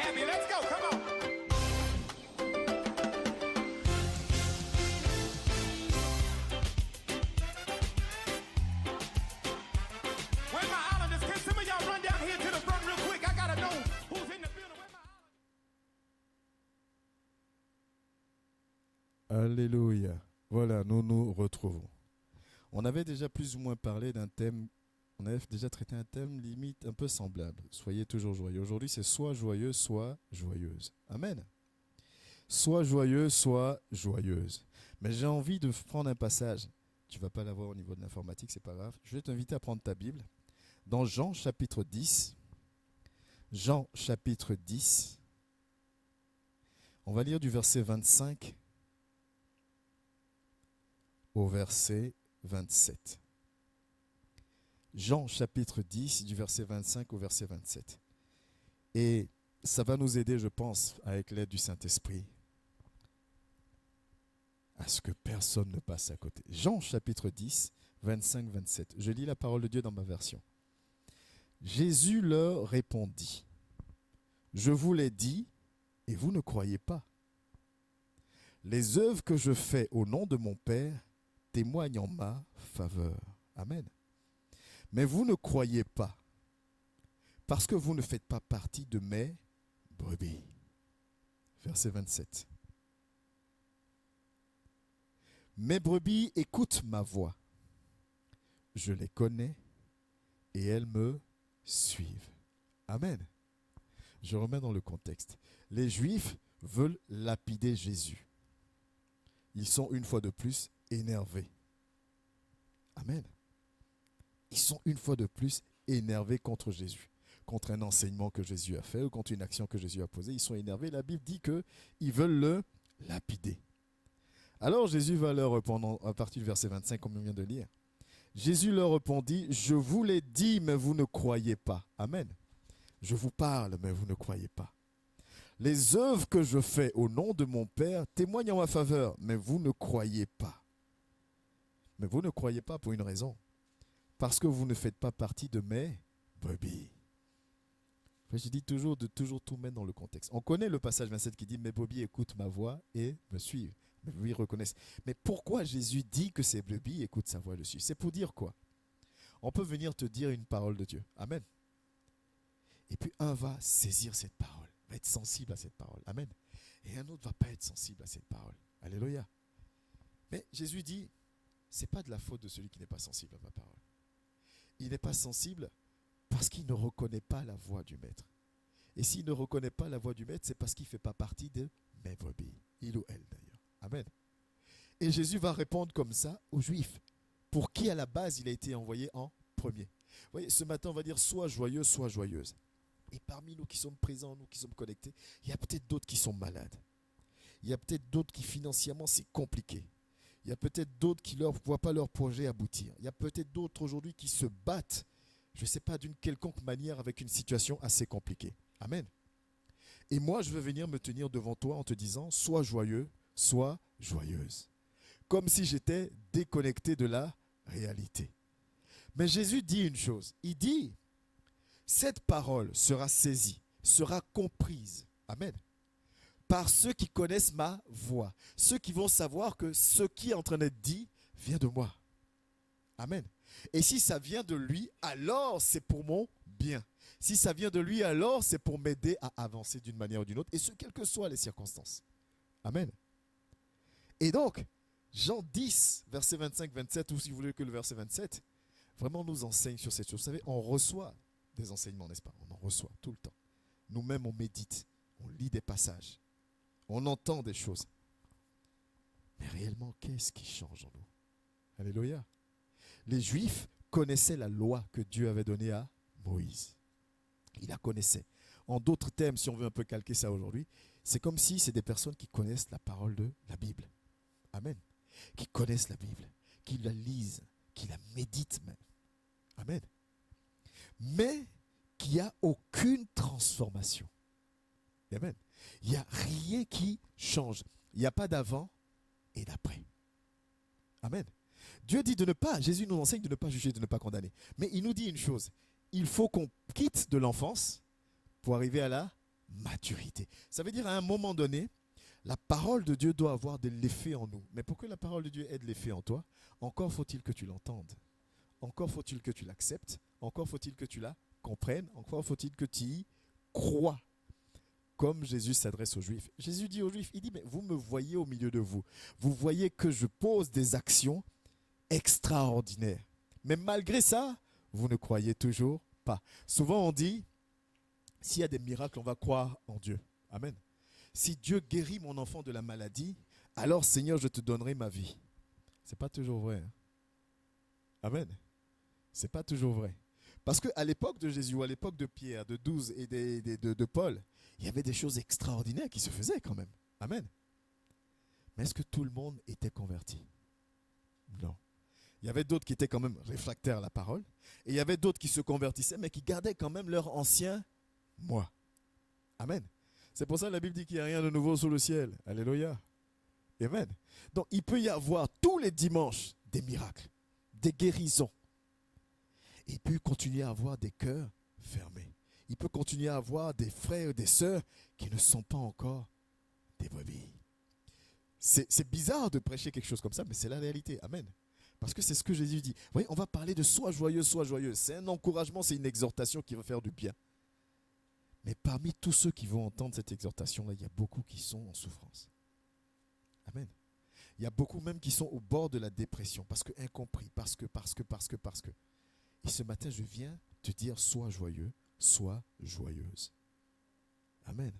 happy. Let's go. Come on. Where my islanders? Can some of y'all run down here to the front real quick? I gotta know who's in the building. Where my islanders? Alléluia. Voilà, nous nous retrouvons. On avait déjà plus ou moins parlé d'un thème, on avait déjà traité un thème limite un peu semblable. Soyez toujours joyeux. Aujourd'hui, c'est soit joyeux, soit joyeuse. Amen. Soit joyeux, soit joyeuse. Mais j'ai envie de prendre un passage. Tu ne vas pas l'avoir au niveau de l'informatique, c'est pas grave. Je vais t'inviter à prendre ta Bible. Dans Jean chapitre 10. Jean chapitre 10. On va lire du verset 25 au verset 27. Jean chapitre 10 du verset 25 au verset 27. Et ça va nous aider, je pense, avec l'aide du Saint-Esprit, à ce que personne ne passe à côté. Jean chapitre 10, 25-27. Je lis la parole de Dieu dans ma version. Jésus leur répondit, « Je vous l'ai dit, et vous ne croyez pas. Les œuvres que je fais au nom de mon Père témoignent en ma faveur. » Amen. Mais vous ne croyez pas, parce que vous ne faites pas partie de mes brebis. Verset 27. Mes brebis écoutent ma voix. Je les connais et elles me suivent. Amen. Je remets dans le contexte. Les Juifs veulent lapider Jésus. Ils sont une fois de plus énervés. Amen. Ils sont une fois de plus énervés contre Jésus, contre un enseignement que Jésus a fait ou contre une action que Jésus a posée. Ils sont énervés. La Bible dit qu'ils veulent le lapider. Alors Jésus va leur répondre à partir du verset 25, comme on vient de lire. Jésus leur répondit, « Je vous l'ai dit, mais vous ne croyez pas. » Amen. Je vous parle, mais vous ne croyez pas. Les œuvres que je fais au nom de mon Père témoignent en ma faveur, mais vous ne croyez pas. Mais vous ne croyez pas pour une raison. Parce que vous ne faites pas partie de mes brebis. Je dis toujours de toujours tout mettre dans le contexte. On connaît le passage 27 qui dit « Mes brebis écoutent ma voix et me suivent. » Mes brebis reconnaissent. Mais pourquoi Jésus dit que ces brebis écoutent sa voix et le suivent? C'est pour dire quoi? On peut venir te dire une parole de Dieu. Amen. Et puis un va saisir cette parole, va être sensible à cette parole. Amen. Et un autre ne va pas être sensible à cette parole. Alléluia. Mais Jésus dit, ce n'est pas de la faute de celui qui n'est pas sensible à ma parole. Il n'est pas sensible parce qu'il ne reconnaît pas la voix du Maître. Et s'il ne reconnaît pas la voix du Maître, c'est parce qu'il ne fait pas partie de mes brebis. Il ou elle d'ailleurs. Amen. Et Jésus va répondre comme ça aux Juifs, pour qui à la base il a été envoyé en premier. Vous voyez, ce matin on va dire soit joyeux, soit joyeuse. Et parmi nous qui sommes présents, nous qui sommes connectés, il y a peut-être d'autres qui sont malades. Il y a peut-être d'autres qui financièrement c'est compliqué. Il y a peut-être d'autres qui ne voient pas leur projet aboutir. Il y a peut-être d'autres aujourd'hui qui se battent, je ne sais pas, d'une quelconque manière avec une situation assez compliquée. Amen. Et moi, je veux venir me tenir devant toi en te disant, sois joyeux, sois joyeuse. Comme si j'étais déconnecté de la réalité. Mais Jésus dit une chose. Il dit, cette parole sera saisie, sera comprise. Amen. Par ceux qui connaissent ma voix. Ceux qui vont savoir que ce qui est en train d'être dit vient de moi. Amen. Et si ça vient de lui, alors c'est pour mon bien. Si ça vient de lui, alors c'est pour m'aider à avancer d'une manière ou d'une autre. Et ce, quelles que soient les circonstances. Amen. Et donc, Jean 10, verset 25-27, ou si vous voulez que le verset 27, vraiment nous enseigne sur cette chose. Vous savez, on reçoit des enseignements, n'est-ce pas? On en reçoit tout le temps. Nous-mêmes, on médite, on lit des passages. On entend des choses. Mais réellement, qu'est-ce qui change en nous? Alléluia. Les Juifs connaissaient la loi que Dieu avait donnée à Moïse. Ils la connaissaient. En d'autres termes, si on veut un peu calquer ça aujourd'hui, c'est comme si c'est des personnes qui connaissent la parole de la Bible. Amen. Qui connaissent la Bible, qui la lisent, qui la méditent même. Amen. Mais qu'il n'y a aucune transformation. Amen. Il n'y a rien qui change. Il n'y a pas d'avant et d'après. Amen. Dieu dit de ne pas, Jésus nous enseigne de ne pas juger, de ne pas condamner. Mais il nous dit une chose, il faut qu'on quitte de l'enfance pour arriver à la maturité. Ça veut dire à un moment donné, la parole de Dieu doit avoir de l'effet en nous. Mais pour que la parole de Dieu ait de l'effet en toi, encore faut-il que tu l'entendes. Encore faut-il que tu l'acceptes. Encore faut-il que tu la comprennes. Encore faut-il que tu y crois. Comme Jésus s'adresse aux Juifs. Jésus dit aux Juifs, il dit, mais vous me voyez au milieu de vous. Vous voyez que je pose des actions extraordinaires. Mais malgré ça, vous ne croyez toujours pas. Souvent on dit, s'il y a des miracles, on va croire en Dieu. Amen. Si Dieu guérit mon enfant de la maladie, alors Seigneur, je te donnerai ma vie. Ce n'est pas toujours vrai. Hein? Amen. Ce n'est pas toujours vrai. Parce qu'à l'époque de Jésus, ou à l'époque de Pierre, de 12 et de Paul, il y avait des choses extraordinaires qui se faisaient quand même. Amen. Mais est-ce que tout le monde était converti? Non. Il y avait d'autres qui étaient quand même réfractaires à la parole. Et il y avait d'autres qui se convertissaient, mais qui gardaient quand même leur ancien moi. Amen. C'est pour ça que la Bible dit qu'il n'y a rien de nouveau sous le ciel. Alléluia. Amen. Donc il peut y avoir tous les dimanches des miracles, des guérisons. Et il peut continuer à avoir des cœurs fermés. Il peut continuer à avoir des frères et des sœurs qui ne sont pas encore des brebis. C'est bizarre de prêcher quelque chose comme ça, mais c'est la réalité. Amen. Parce que c'est ce que Jésus dit. Vous voyez, on va parler de sois joyeux, sois joyeux. C'est un encouragement, c'est une exhortation qui va faire du bien. Mais parmi tous ceux qui vont entendre cette exhortation-là, il y a beaucoup qui sont en souffrance. Amen. Il y a beaucoup même qui sont au bord de la dépression, parce que incompris, parce que. Et ce matin, je viens te dire, sois joyeux, sois joyeuse. Amen.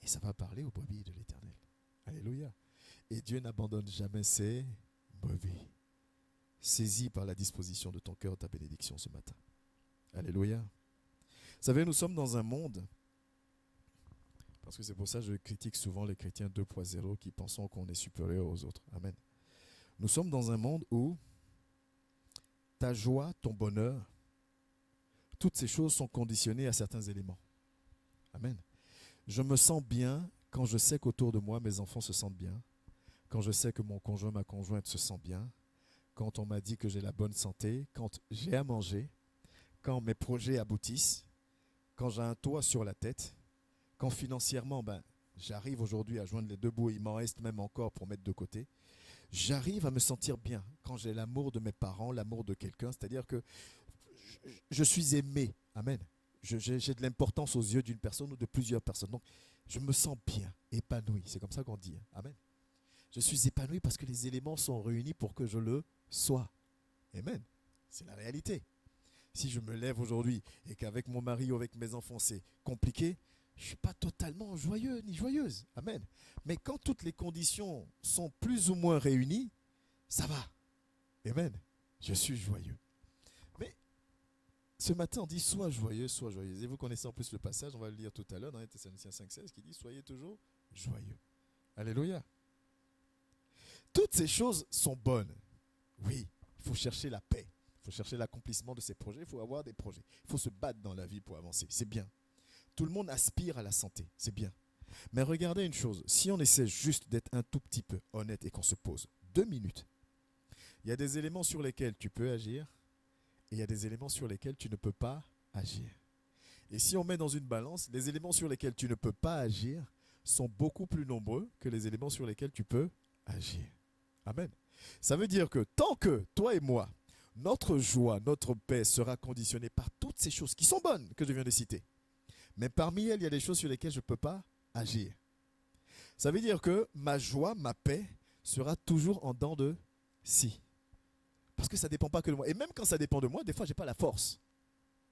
Et ça va parler aux brebis de l'Éternel. Alléluia. Et Dieu n'abandonne jamais ses brebis. Saisis par la disposition de ton cœur ta bénédiction ce matin. Alléluia. Vous savez, nous sommes dans un monde, parce que c'est pour ça que je critique souvent les chrétiens 2.0 qui pensent qu'on est supérieur aux autres. Amen. Nous sommes dans un monde où ta joie, ton bonheur, toutes ces choses sont conditionnées à certains éléments. Amen. Je me sens bien quand je sais qu'autour de moi, mes enfants se sentent bien, quand je sais que mon conjoint, ma conjointe se sent bien, quand on m'a dit que j'ai la bonne santé, quand j'ai à manger, quand mes projets aboutissent, quand j'ai un toit sur la tête, quand financièrement, j'arrive aujourd'hui à joindre les deux bouts, il m'en reste même encore pour mettre de côté, j'arrive à me sentir bien quand j'ai l'amour de mes parents, l'amour de quelqu'un, c'est-à-dire que je suis aimé. Amen. J'ai de l'importance aux yeux d'une personne ou de plusieurs personnes. Donc, je me sens bien, épanoui. C'est comme ça qu'on dit. Amen. Je suis épanoui parce que les éléments sont réunis pour que je le sois. Amen. C'est la réalité. Si je me lève aujourd'hui et qu'avec mon mari ou avec mes enfants c'est compliqué, je ne suis pas totalement joyeux ni joyeuse. Amen. Mais quand toutes les conditions sont plus ou moins réunies, ça va. Amen. Je suis joyeux. Mais ce matin, on dit sois joyeux, sois joyeuse. Et vous connaissez en plus le passage, on va le lire tout à l'heure dans les Thessaloniciens 5,16 qui dit soyez toujours joyeux. Alléluia. Toutes ces choses sont bonnes. Oui, il faut chercher la paix. Il faut chercher l'accomplissement de ses projets. Il faut avoir des projets. Il faut se battre dans la vie pour avancer. C'est bien. Tout le monde aspire à la santé. C'est bien. Mais regardez une chose. Si on essaie juste d'être un tout petit peu honnête et qu'on se pose 2 minutes, il y a des éléments sur lesquels tu peux agir et il y a des éléments sur lesquels tu ne peux pas agir. Et si on met dans une balance, les éléments sur lesquels tu ne peux pas agir sont beaucoup plus nombreux que les éléments sur lesquels tu peux agir. Amen. Ça veut dire que tant que toi et moi, notre joie, notre paix sera conditionnée par toutes ces choses qui sont bonnes que je viens de citer. Mais parmi elles, il y a des choses sur lesquelles je ne peux pas agir. Ça veut dire que ma joie, ma paix sera toujours en dents de scie. Parce que ça ne dépend pas que de moi. Et même quand ça dépend de moi, des fois, je n'ai pas la force.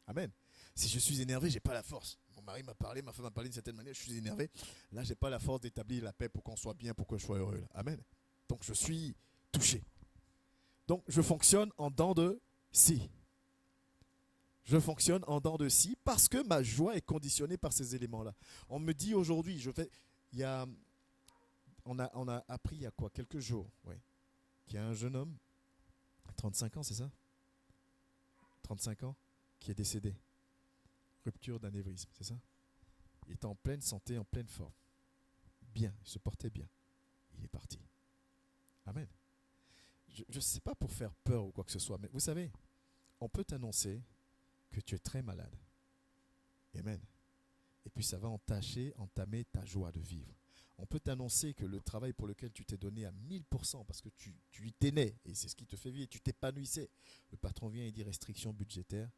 Amen. Si je suis énervé, je n'ai pas la force. Mon mari m'a parlé, ma femme m'a parlé d'une certaine manière, je suis énervé. Là, je n'ai pas la force d'établir la paix pour qu'on soit bien, pour que je sois heureux. Là. Amen. Donc, je suis touché. Donc, je fonctionne en dents de scie. Je fonctionne en dents de scie parce que ma joie est conditionnée par ces éléments-là. On me dit aujourd'hui, on a appris il y a quoi, quelques jours, qu'il y a un jeune homme, 35 ans, c'est ça 35 ans, qui est décédé. Rupture d'anévrisme, c'est ça? Il était en pleine santé, en pleine forme. Bien, il se portait bien. Il est parti. Amen. Je ne sais pas pour faire peur ou quoi que ce soit, mais vous savez, on peut t'annoncer que tu es très malade. Amen. Et puis ça va entamer ta joie de vivre. On peut t'annoncer que le travail pour lequel tu t'es donné à 1000%, parce que tu y tenais, et c'est ce qui te fait vivre, tu t'épanouissais. Le patron vient et dit restriction budgétaire,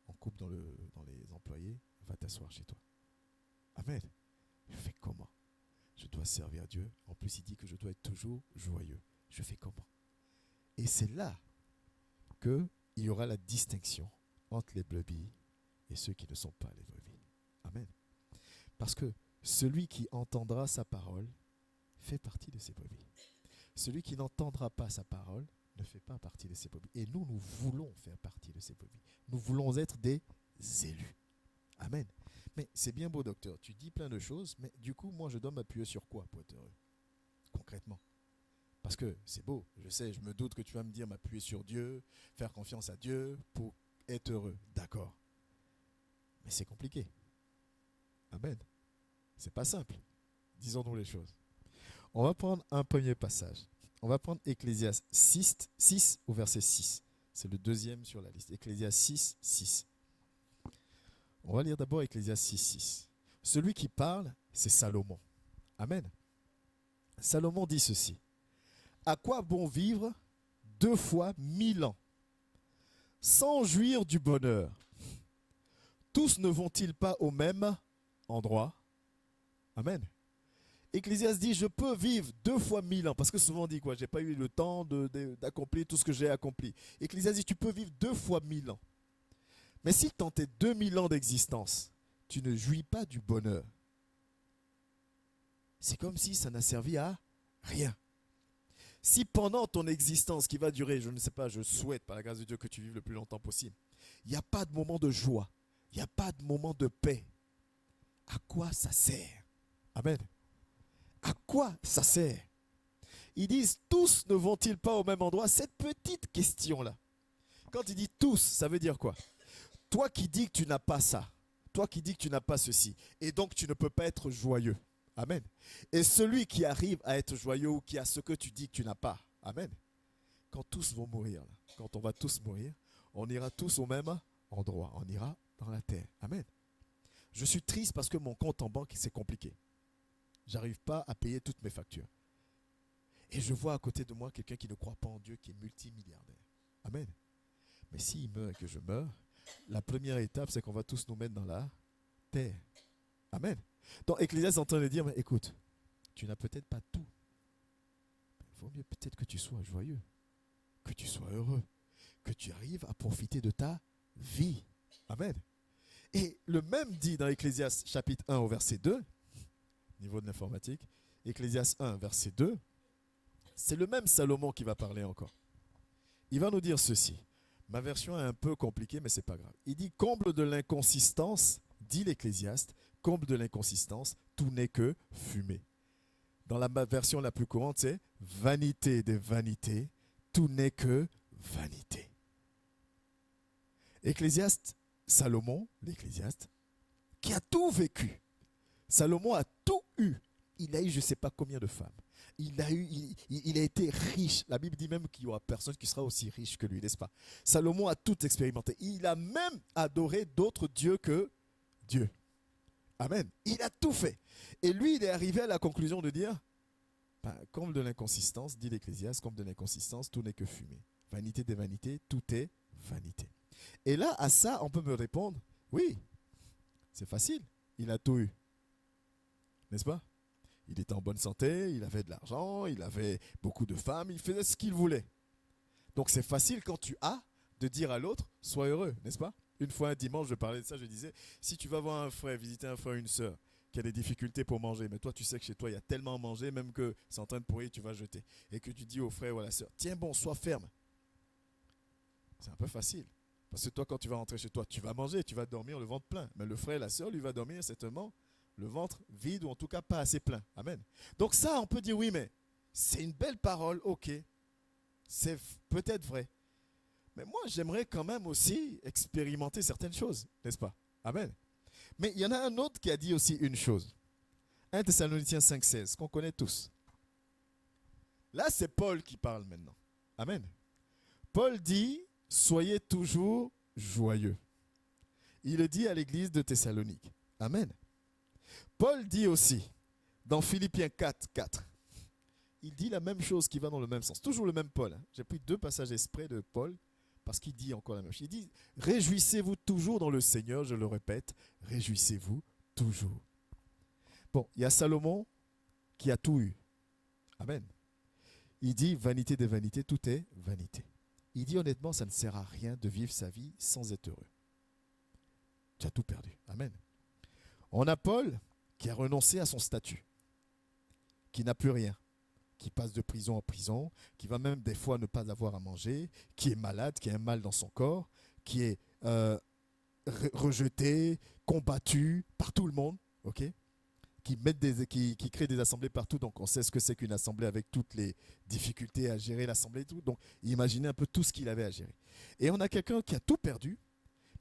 on coupe dans les employés, va t'asseoir chez toi. Amen. Je fais comment? Je dois servir Dieu. En plus, il dit que je dois être toujours joyeux. Je fais comment? Et c'est là qu'il y aura la distinction entre les brebis et ceux qui ne sont pas les brebis. Amen. Parce que celui qui entendra sa parole fait partie de ses brebis. Celui qui n'entendra pas sa parole ne fait pas partie de ses brebis. Et nous voulons faire partie de ces brebis. Nous voulons être des élus. Amen. Mais c'est bien beau, docteur. Tu dis plein de choses, mais du coup, moi, je dois m'appuyer sur quoi pour être heureux? Concrètement. Parce que c'est beau, je sais, je me doute que tu vas me dire m'appuyer sur Dieu, faire confiance à Dieu pour être heureux. D'accord. Mais c'est compliqué. Amen. C'est pas simple. Disons-nous les choses. On va prendre un premier passage. On va prendre Ecclésiaste 6 au verset 6. C'est le deuxième sur la liste. Ecclésiaste 6, 6. On va lire d'abord Ecclésiaste 6, 6. Celui qui parle, c'est Salomon. Amen. Salomon dit ceci. À quoi bon vivre 2 fois 1000 ans sans jouir du bonheur? Tous ne vont-ils pas au même endroit? Amen. Ecclésiaste dit, je peux vivre 2 fois 1000 ans. Parce que souvent on dit quoi? J'ai pas eu le temps d'accomplir tout ce que j'ai accompli. Ecclésiaste dit, tu peux vivre 2 fois 1000 ans. Mais si dans tes 2000 ans d'existence, tu ne jouis pas du bonheur, c'est comme si ça n'a servi à rien. Si pendant ton existence qui va durer, je ne sais pas, je souhaite par la grâce de Dieu que tu vives le plus longtemps possible, il n'y a pas de moment de joie, il n'y a pas de moment de paix, à quoi ça sert? Amen. À quoi ça sert? Ils disent, tous ne vont-ils pas au même endroit? Cette petite question-là, quand il dit tous, ça veut dire quoi? Toi qui dis que tu n'as pas ça, toi qui dis que tu n'as pas ceci, et donc tu ne peux pas être joyeux. Amen. Et celui qui arrive à être joyeux ou qui a ce que tu dis que tu n'as pas. Amen. Quand tous vont mourir, là, quand on va tous mourir, on ira tous au même endroit. On ira dans la terre. Amen. Je suis triste parce que mon compte en banque, c'est compliqué. J'arrive pas à payer toutes mes factures. Et je vois à côté de moi quelqu'un qui ne croit pas en Dieu, qui est multimilliardaire. Amen. Mais s'il meurt et que je meurs, la première étape, c'est qu'on va tous nous mettre dans la terre. Amen. Donc, Ecclésiaste est en train de dire, mais écoute, tu n'as peut-être pas tout. Il vaut mieux peut-être que tu sois joyeux, que tu sois heureux, que tu arrives à profiter de ta vie. Amen. Et le même dit dans Ecclésiaste chapitre 1 au verset 2, niveau de l'informatique, Ecclésiaste 1 verset 2, c'est le même Salomon qui va parler encore. Il va nous dire ceci. Ma version est un peu compliquée, mais ce n'est pas grave. Il dit, comble de l'inconsistance, dit l'Ecclésiaste, comble de l'inconsistance, tout n'est que fumée. Dans la version la plus courante, c'est vanité des vanités, tout n'est que vanité. Ecclésiaste, Salomon, l'Ecclésiaste, qui a tout vécu. Salomon a tout eu. Il a eu je ne sais pas combien de femmes. Il a été riche. La Bible dit même qu'il n'y aura personne qui sera aussi riche que lui, n'est-ce pas? Salomon a tout expérimenté. Il a même adoré d'autres dieux que Dieu. Amen. Il a tout fait. Et lui, il est arrivé à la conclusion de dire, comble de l'inconsistance, dit l'Ecclésiaste, comble de l'inconsistance, tout n'est que fumée. Vanité des vanités, tout est vanité. Et là, à ça, on peut me répondre, oui, c'est facile, il a tout eu. N'est-ce pas? Il était en bonne santé, il avait de l'argent, il avait beaucoup de femmes, il faisait ce qu'il voulait. Donc c'est facile quand tu as de dire à l'autre, sois heureux, n'est-ce pas? Une fois un dimanche, je parlais de ça, je disais, si tu vas voir un frère, visiter un frère ou une sœur qui a des difficultés pour manger, mais toi tu sais que chez toi il y a tellement à manger, même que c'est en train de pourrir, tu vas jeter. Et que tu dis au frère ou à la sœur, tiens bon, sois ferme. C'est un peu facile. Parce que toi quand tu vas rentrer chez toi, tu vas manger, tu vas dormir le ventre plein. Mais le frère et la sœur, lui va dormir certainement le ventre vide ou en tout cas pas assez plein. Amen. Donc ça, on peut dire oui, mais c'est une belle parole, ok. C'est peut-être vrai. Mais moi, j'aimerais quand même aussi expérimenter certaines choses, n'est-ce pas? Amen. Mais il y en a un autre qui a dit aussi une chose. 1 Thessaloniciens 5,16, qu'on connaît tous. Là, c'est Paul qui parle maintenant. Amen. Paul dit, soyez toujours joyeux. Il le dit à l'église de Thessalonique. Amen. Paul dit aussi, dans Philippiens 4, 4, il dit la même chose qui va dans le même sens. Toujours le même Paul. J'ai pris 2 passages exprès de Paul parce qu'il dit encore la même chose. Il dit, réjouissez-vous toujours dans le Seigneur, je le répète, réjouissez-vous toujours. Bon, il y a Salomon qui a tout eu. Amen. Il dit, vanité des vanités, tout est vanité. Il dit honnêtement, ça ne sert à rien de vivre sa vie sans être heureux. Tu as tout perdu. Amen. On a Paul qui a renoncé à son statut, qui n'a plus rien, qui passe de prison en prison, qui va même des fois ne pas avoir à manger, qui est malade, qui a un mal dans son corps, qui est rejeté, combattu par tout le monde, ok? Qui crée des assemblées partout, donc on sait ce que c'est qu'une assemblée avec toutes les difficultés à gérer l'assemblée et tout. Donc imaginez un peu tout ce qu'il avait à gérer. Et on a quelqu'un qui a tout perdu,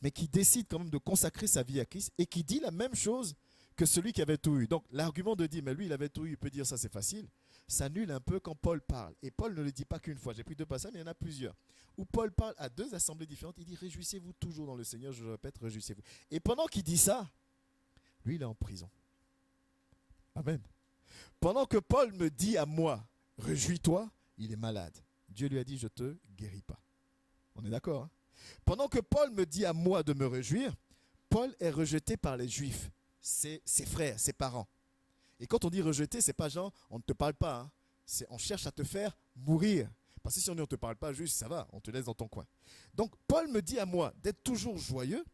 mais qui décide quand même de consacrer sa vie à Christ et qui dit la même chose que celui qui avait tout eu. Donc l'argument de dire, mais lui il avait tout eu, il peut dire ça c'est facile, s'annule un peu quand Paul parle. Et Paul ne le dit pas qu'une fois, j'ai pris 2 passages, mais il y en a plusieurs. Où Paul parle à 2 assemblées différentes, il dit, réjouissez-vous toujours dans le Seigneur, je le répète, réjouissez-vous. Et pendant qu'il dit ça, lui il est en prison. Amen. Pendant que Paul me dit à moi, réjouis-toi, il est malade. Dieu lui a dit, je ne te guéris pas. On est d'accord, hein? Pendant que Paul me dit à moi de me réjouir, Paul est rejeté par les Juifs, ses frères, ses parents. Et quand on dit rejeté, ce n'est pas genre, on ne te parle pas. Hein. On cherche à te faire mourir. Parce que si on ne te parle pas juste, ça va, on te laisse dans ton coin. Donc Paul me dit à moi d'être toujours joyeux.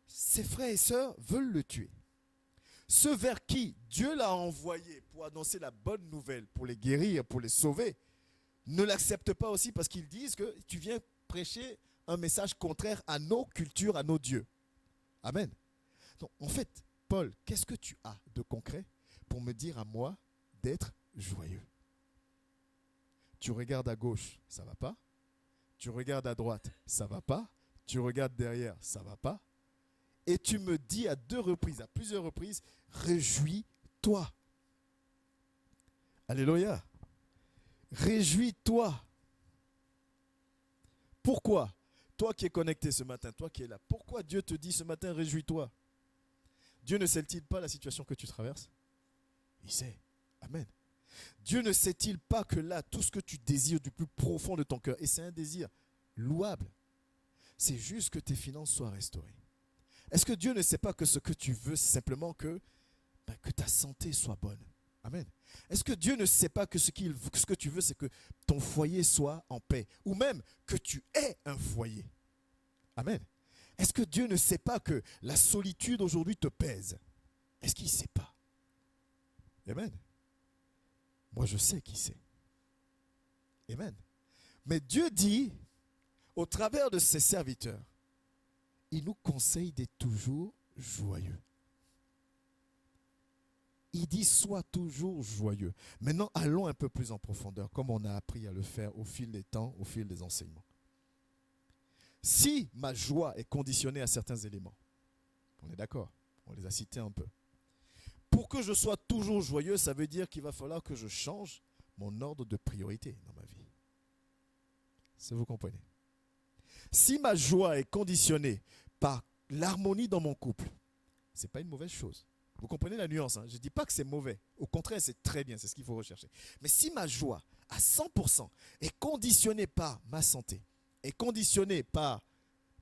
Ses frères et sœurs veulent le tuer. Ceux vers qui Dieu l'a envoyé pour annoncer la bonne nouvelle, pour les guérir, pour les sauver, ne l'acceptent pas aussi parce qu'ils disent que tu viens prêcher un message contraire à nos cultures, à nos dieux. Amen. Donc, en fait, Paul, qu'est-ce que tu as de concret pour me dire à moi d'être joyeux? Tu regardes à gauche, ça ne va pas. Tu regardes à droite, ça ne va pas. Tu regardes derrière, ça ne va pas. Et tu me dis à 2 reprises, à plusieurs reprises, réjouis-toi. Alléluia. Réjouis-toi. Pourquoi? Toi qui es connecté ce matin, toi qui es là, pourquoi Dieu te dit ce matin, réjouis-toi? Dieu ne sait-il pas la situation que tu traverses? Il sait. Amen. Dieu ne sait-il pas que là, tout ce que tu désires du plus profond de ton cœur, et c'est un désir louable, c'est juste que tes finances soient restaurées. Est-ce que Dieu ne sait pas que ce que tu veux, c'est simplement que ta santé soit bonne? Amen. Est-ce que Dieu ne sait pas que ce que tu veux, c'est que ton foyer soit en paix? Ou même que tu aies un foyer? Amen. Est-ce que Dieu ne sait pas que la solitude aujourd'hui te pèse? Est-ce qu'il ne sait pas? Amen. Moi, je sais qu'il sait. Amen. Mais Dieu dit, au travers de ses serviteurs, il nous conseille d'être toujours joyeux. Il dit, sois toujours joyeux. Maintenant, allons un peu plus en profondeur, comme on a appris à le faire au fil des temps, au fil des enseignements. Si ma joie est conditionnée à certains éléments, on est d'accord, on les a cités un peu. Pour que je sois toujours joyeux, ça veut dire qu'il va falloir que je change mon ordre de priorité dans ma vie. Ça, vous comprenez? Si ma joie est conditionnée par l'harmonie dans mon couple, ce n'est pas une mauvaise chose. Vous comprenez la nuance, hein? Je ne dis pas que c'est mauvais. Au contraire, c'est très bien, c'est ce qu'il faut rechercher. Mais si ma joie, à 100%, est conditionnée par ma santé, est conditionnée par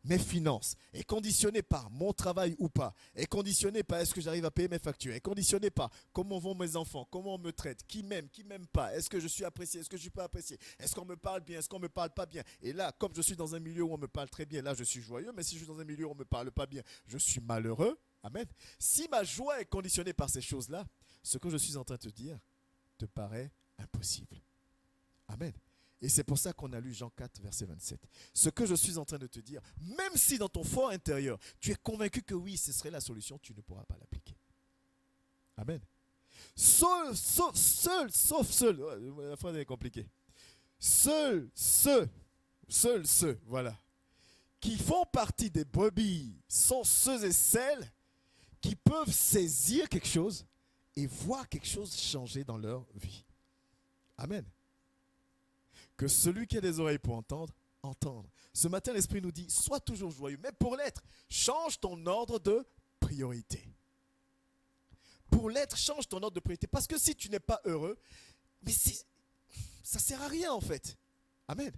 mes finances, est conditionnée par mon travail ou pas, est conditionnée par est-ce que j'arrive à payer mes factures, est conditionnée par comment vont mes enfants, comment on me traite, qui m'aime pas, est-ce que je suis apprécié, est-ce que je ne suis pas apprécié, est-ce qu'on me parle bien, est-ce qu'on ne me parle pas bien. Et là, comme je suis dans un milieu où on me parle très bien, là je suis joyeux, mais si je suis dans un milieu où on ne me parle pas bien, je suis malheureux. Amen. Si ma joie est conditionnée par ces choses-là, ce que je suis en train de te dire te paraît impossible. Amen. Et c'est pour ça qu'on a lu Jean 4, verset 27. Ce que je suis en train de te dire, même si dans ton fort intérieur, tu es convaincu que oui, ce serait la solution, tu ne pourras pas l'appliquer. Amen. Sauf seul, la phrase est compliquée. Seuls ceux, voilà, qui font partie des brebis sont ceux et celles qui peuvent saisir quelque chose et voir quelque chose changer dans leur vie. Amen. Que celui qui a des oreilles pour entendre, entendre. Ce matin, l'Esprit nous dit, sois toujours joyeux. Mais pour l'être, change ton ordre de priorité. Pour l'être, change ton ordre de priorité. Parce que si tu n'es pas heureux, mais ça ne sert à rien en fait. Amen.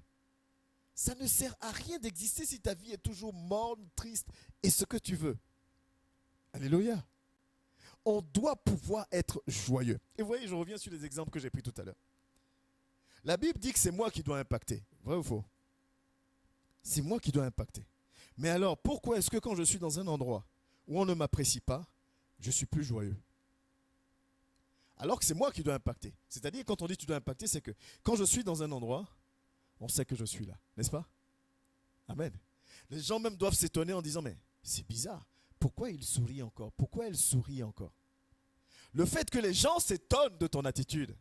Ça ne sert à rien d'exister si ta vie est toujours morne, triste et ce que tu veux. Alléluia. On doit pouvoir être joyeux. Et vous voyez, je reviens sur les exemples que j'ai pris tout à l'heure. La Bible dit que c'est moi qui dois impacter. Vrai ou faux? C'est moi qui dois impacter. Mais alors, pourquoi est-ce que quand je suis dans un endroit où on ne m'apprécie pas, je suis plus joyeux? Alors que c'est moi qui dois impacter. C'est-à-dire, quand on dit tu dois impacter, c'est que quand je suis dans un endroit, on sait que je suis là. N'est-ce pas? Amen. Les gens même doivent s'étonner en disant, mais c'est bizarre. Pourquoi il sourit encore? Pourquoi elle sourit encore? Le fait que les gens s'étonnent de ton attitude,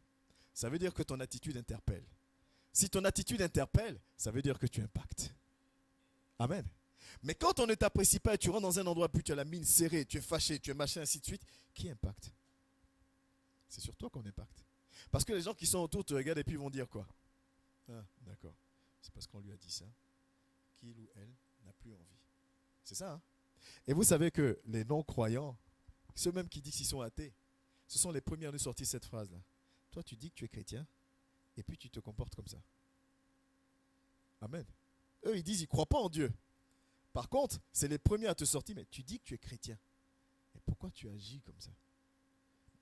ça veut dire que ton attitude interpelle. Si ton attitude interpelle, ça veut dire que tu impactes. Amen. Mais quand on ne t'apprécie pas et tu rentres dans un endroit, puis tu as la mine serrée, tu es fâché, tu es machin, ainsi de suite, qui impacte? C'est sur toi qu'on impacte. Parce que les gens qui sont autour te regardent et puis ils vont dire quoi? Ah, d'accord. C'est parce qu'on lui a dit ça qu'il ou elle n'a plus envie. C'est ça, hein? Et vous savez que les non-croyants, ceux même qui disent qu'ils sont athées, ce sont les premiers à nous sortir cette phrase-là. Toi, tu dis que tu es chrétien, et puis tu te comportes comme ça. Amen. Eux, ils disent qu'ils ne croient pas en Dieu. Par contre, c'est les premiers à te sortir, mais tu dis que tu es chrétien. Et pourquoi tu agis comme ça?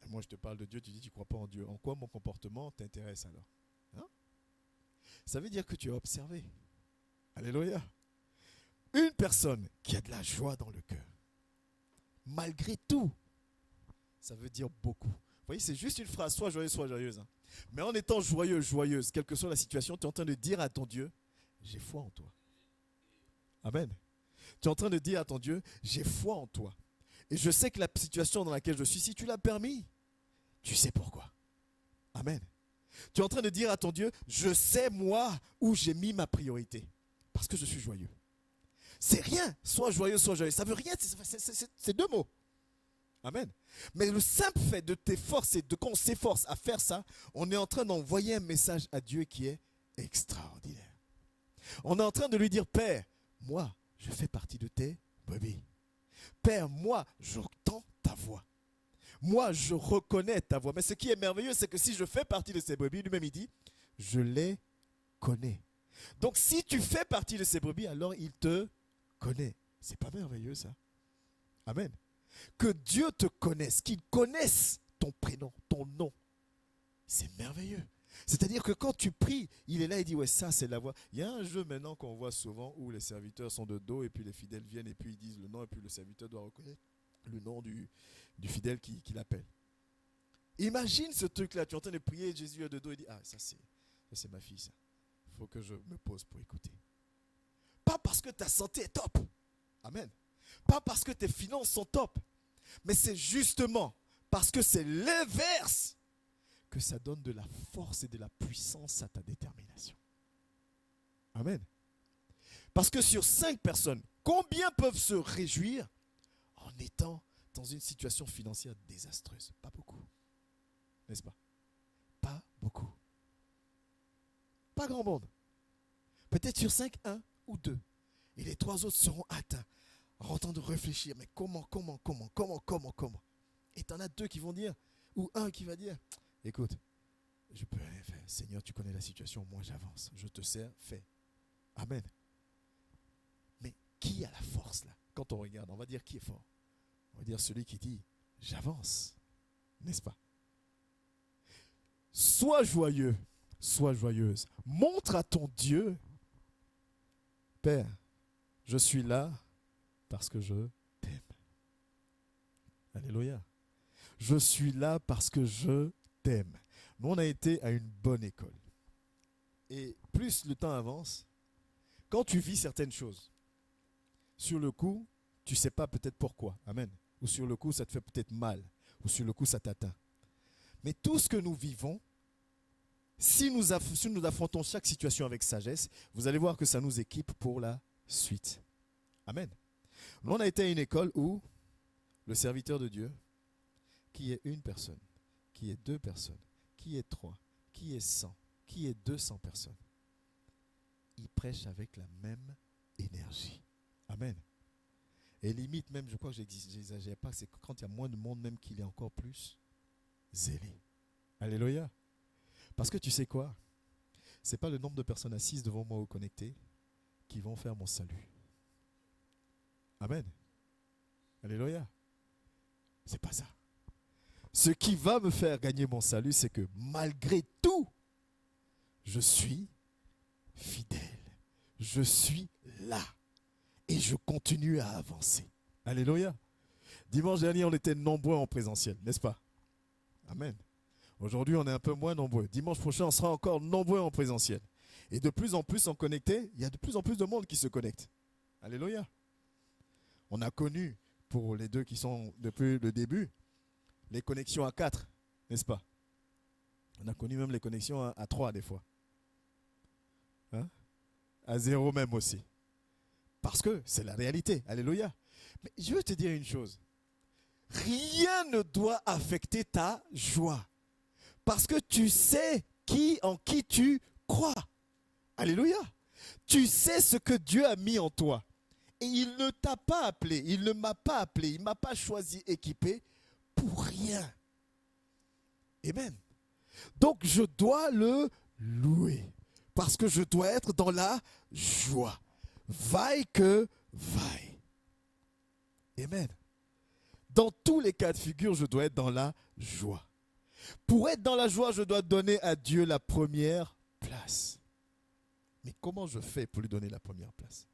Et moi, je te parle de Dieu, tu dis que tu ne crois pas en Dieu. En quoi mon comportement t'intéresse alors? Hein? Ça veut dire que tu as observé. Alléluia. Une personne qui a de la joie dans le cœur, malgré tout, ça veut dire beaucoup. Vous voyez, c'est juste une phrase, sois joyeux, sois joyeuse. Hein. Mais en étant joyeux, joyeuse, quelle que soit la situation, tu es en train de dire à ton Dieu, j'ai foi en toi. Amen. Tu es en train de dire à ton Dieu, j'ai foi en toi. Et je sais que la situation dans laquelle je suis, si tu l'as permis, tu sais pourquoi. Amen. Tu es en train de dire à ton Dieu, je sais moi où j'ai mis ma priorité. Parce que je suis joyeux. C'est rien, sois joyeux, sois joyeux. Ça veut rien, c'est deux mots. Amen. Mais le simple fait de t'efforcer, de qu'on s'efforce à faire ça, on est en train d'envoyer un message à Dieu qui est extraordinaire. On est en train de lui dire, Père, moi, je fais partie de tes brebis. Père, moi, j'entends ta voix. Moi, je reconnais ta voix. Mais ce qui est merveilleux, c'est que si je fais partie de ces brebis, lui-même il dit, je les connais. Donc si tu fais partie de ces brebis, alors il te connaît. C'est pas merveilleux ça? Amen. Que Dieu te connaisse, qu'il connaisse ton prénom, ton nom. C'est merveilleux. C'est-à-dire que quand tu pries, il est là et dit, ouais, ça c'est la voix. Il y a un jeu maintenant qu'on voit souvent où les serviteurs sont de dos et puis les fidèles viennent et puis ils disent le nom et puis le serviteur doit reconnaître le nom du fidèle qui l'appelle. Imagine ce truc-là, tu es en train de prier et Jésus est de dos et dit, ah, ça c'est ma fille, ça. Il faut que je me pose pour écouter. Pas parce que ta santé est top. Amen. Pas parce que tes finances sont top. Mais c'est justement parce que c'est l'inverse que ça donne de la force et de la puissance à ta détermination. Amen. Parce que sur 5 personnes, combien peuvent se réjouir en étant dans une situation financière désastreuse? Pas beaucoup. N'est-ce pas? Pas beaucoup. Pas grand monde. Peut-être sur 5, 1 ou 2. Et les 3 autres seront atteints en train de réfléchir. Mais comment? Et tu en as 2 qui vont dire, ou 1 qui va dire, écoute, je peux rien faire. Seigneur, tu connais la situation, moi j'avance. Je te sers, fais. Amen. Mais qui a la force là? Quand on regarde, on va dire qui est fort? On va dire celui qui dit, j'avance. N'est-ce pas? Sois joyeux, sois joyeuse. Montre à ton Dieu, Père, je suis là parce que je t'aime. Alléluia. Je suis là parce que je t'aime. Nous, on a été à une bonne école. Et plus le temps avance, quand tu vis certaines choses, sur le coup, tu ne sais pas peut-être pourquoi. Amen. Ou sur le coup, ça te fait peut-être mal. Ou sur le coup, ça t'atteint. Mais tout ce que nous vivons, si nous affrontons chaque situation avec sagesse, vous allez voir que ça nous équipe pour la suite. Amen. Nous, on a été à une école où le serviteur de Dieu, qui est une personne, qui est 2 personnes, qui est 3, qui est 100, qui est 200 personnes, il prêche avec la même énergie. Amen. Et limite même, je crois que j'exagère pas, c'est que quand il y a moins de monde même qu'il est encore plus zélé. Alléluia. Parce que tu sais quoi? C'est pas le nombre de personnes assises devant moi ou connectées qui vont faire mon salut. Amen. Alléluia. C'est pas ça. Ce qui va me faire gagner mon salut, c'est que malgré tout, je suis fidèle. Je suis là. Et je continue à avancer. Alléluia. Dimanche dernier, on était nombreux en présentiel, n'est-ce pas? Amen. Aujourd'hui, on est un peu moins nombreux. Dimanche prochain, on sera encore nombreux en présentiel. Et de plus en plus en connecté, il y a de plus en plus de monde qui se connecte. Alléluia. On a connu, pour les deux qui sont depuis le début, les connexions à 4, n'est-ce pas? On a connu même les connexions à 3 des fois. Hein? À 0 même aussi. Parce que c'est la réalité. Alléluia. Mais je veux te dire une chose. Rien ne doit affecter ta joie. Parce que tu sais en qui tu crois. Alléluia. Tu sais ce que Dieu a mis en toi. Et il ne t'a pas appelé, il ne m'a pas appelé, il ne m'a pas choisi, équipé pour rien. Amen. Donc je dois le louer. Parce que je dois être dans la joie. Vaille que vaille. Amen. Dans tous les cas de figure, je dois être dans la joie. Pour être dans la joie, je dois donner à Dieu la première place. Mais comment je fais pour lui donner la première place?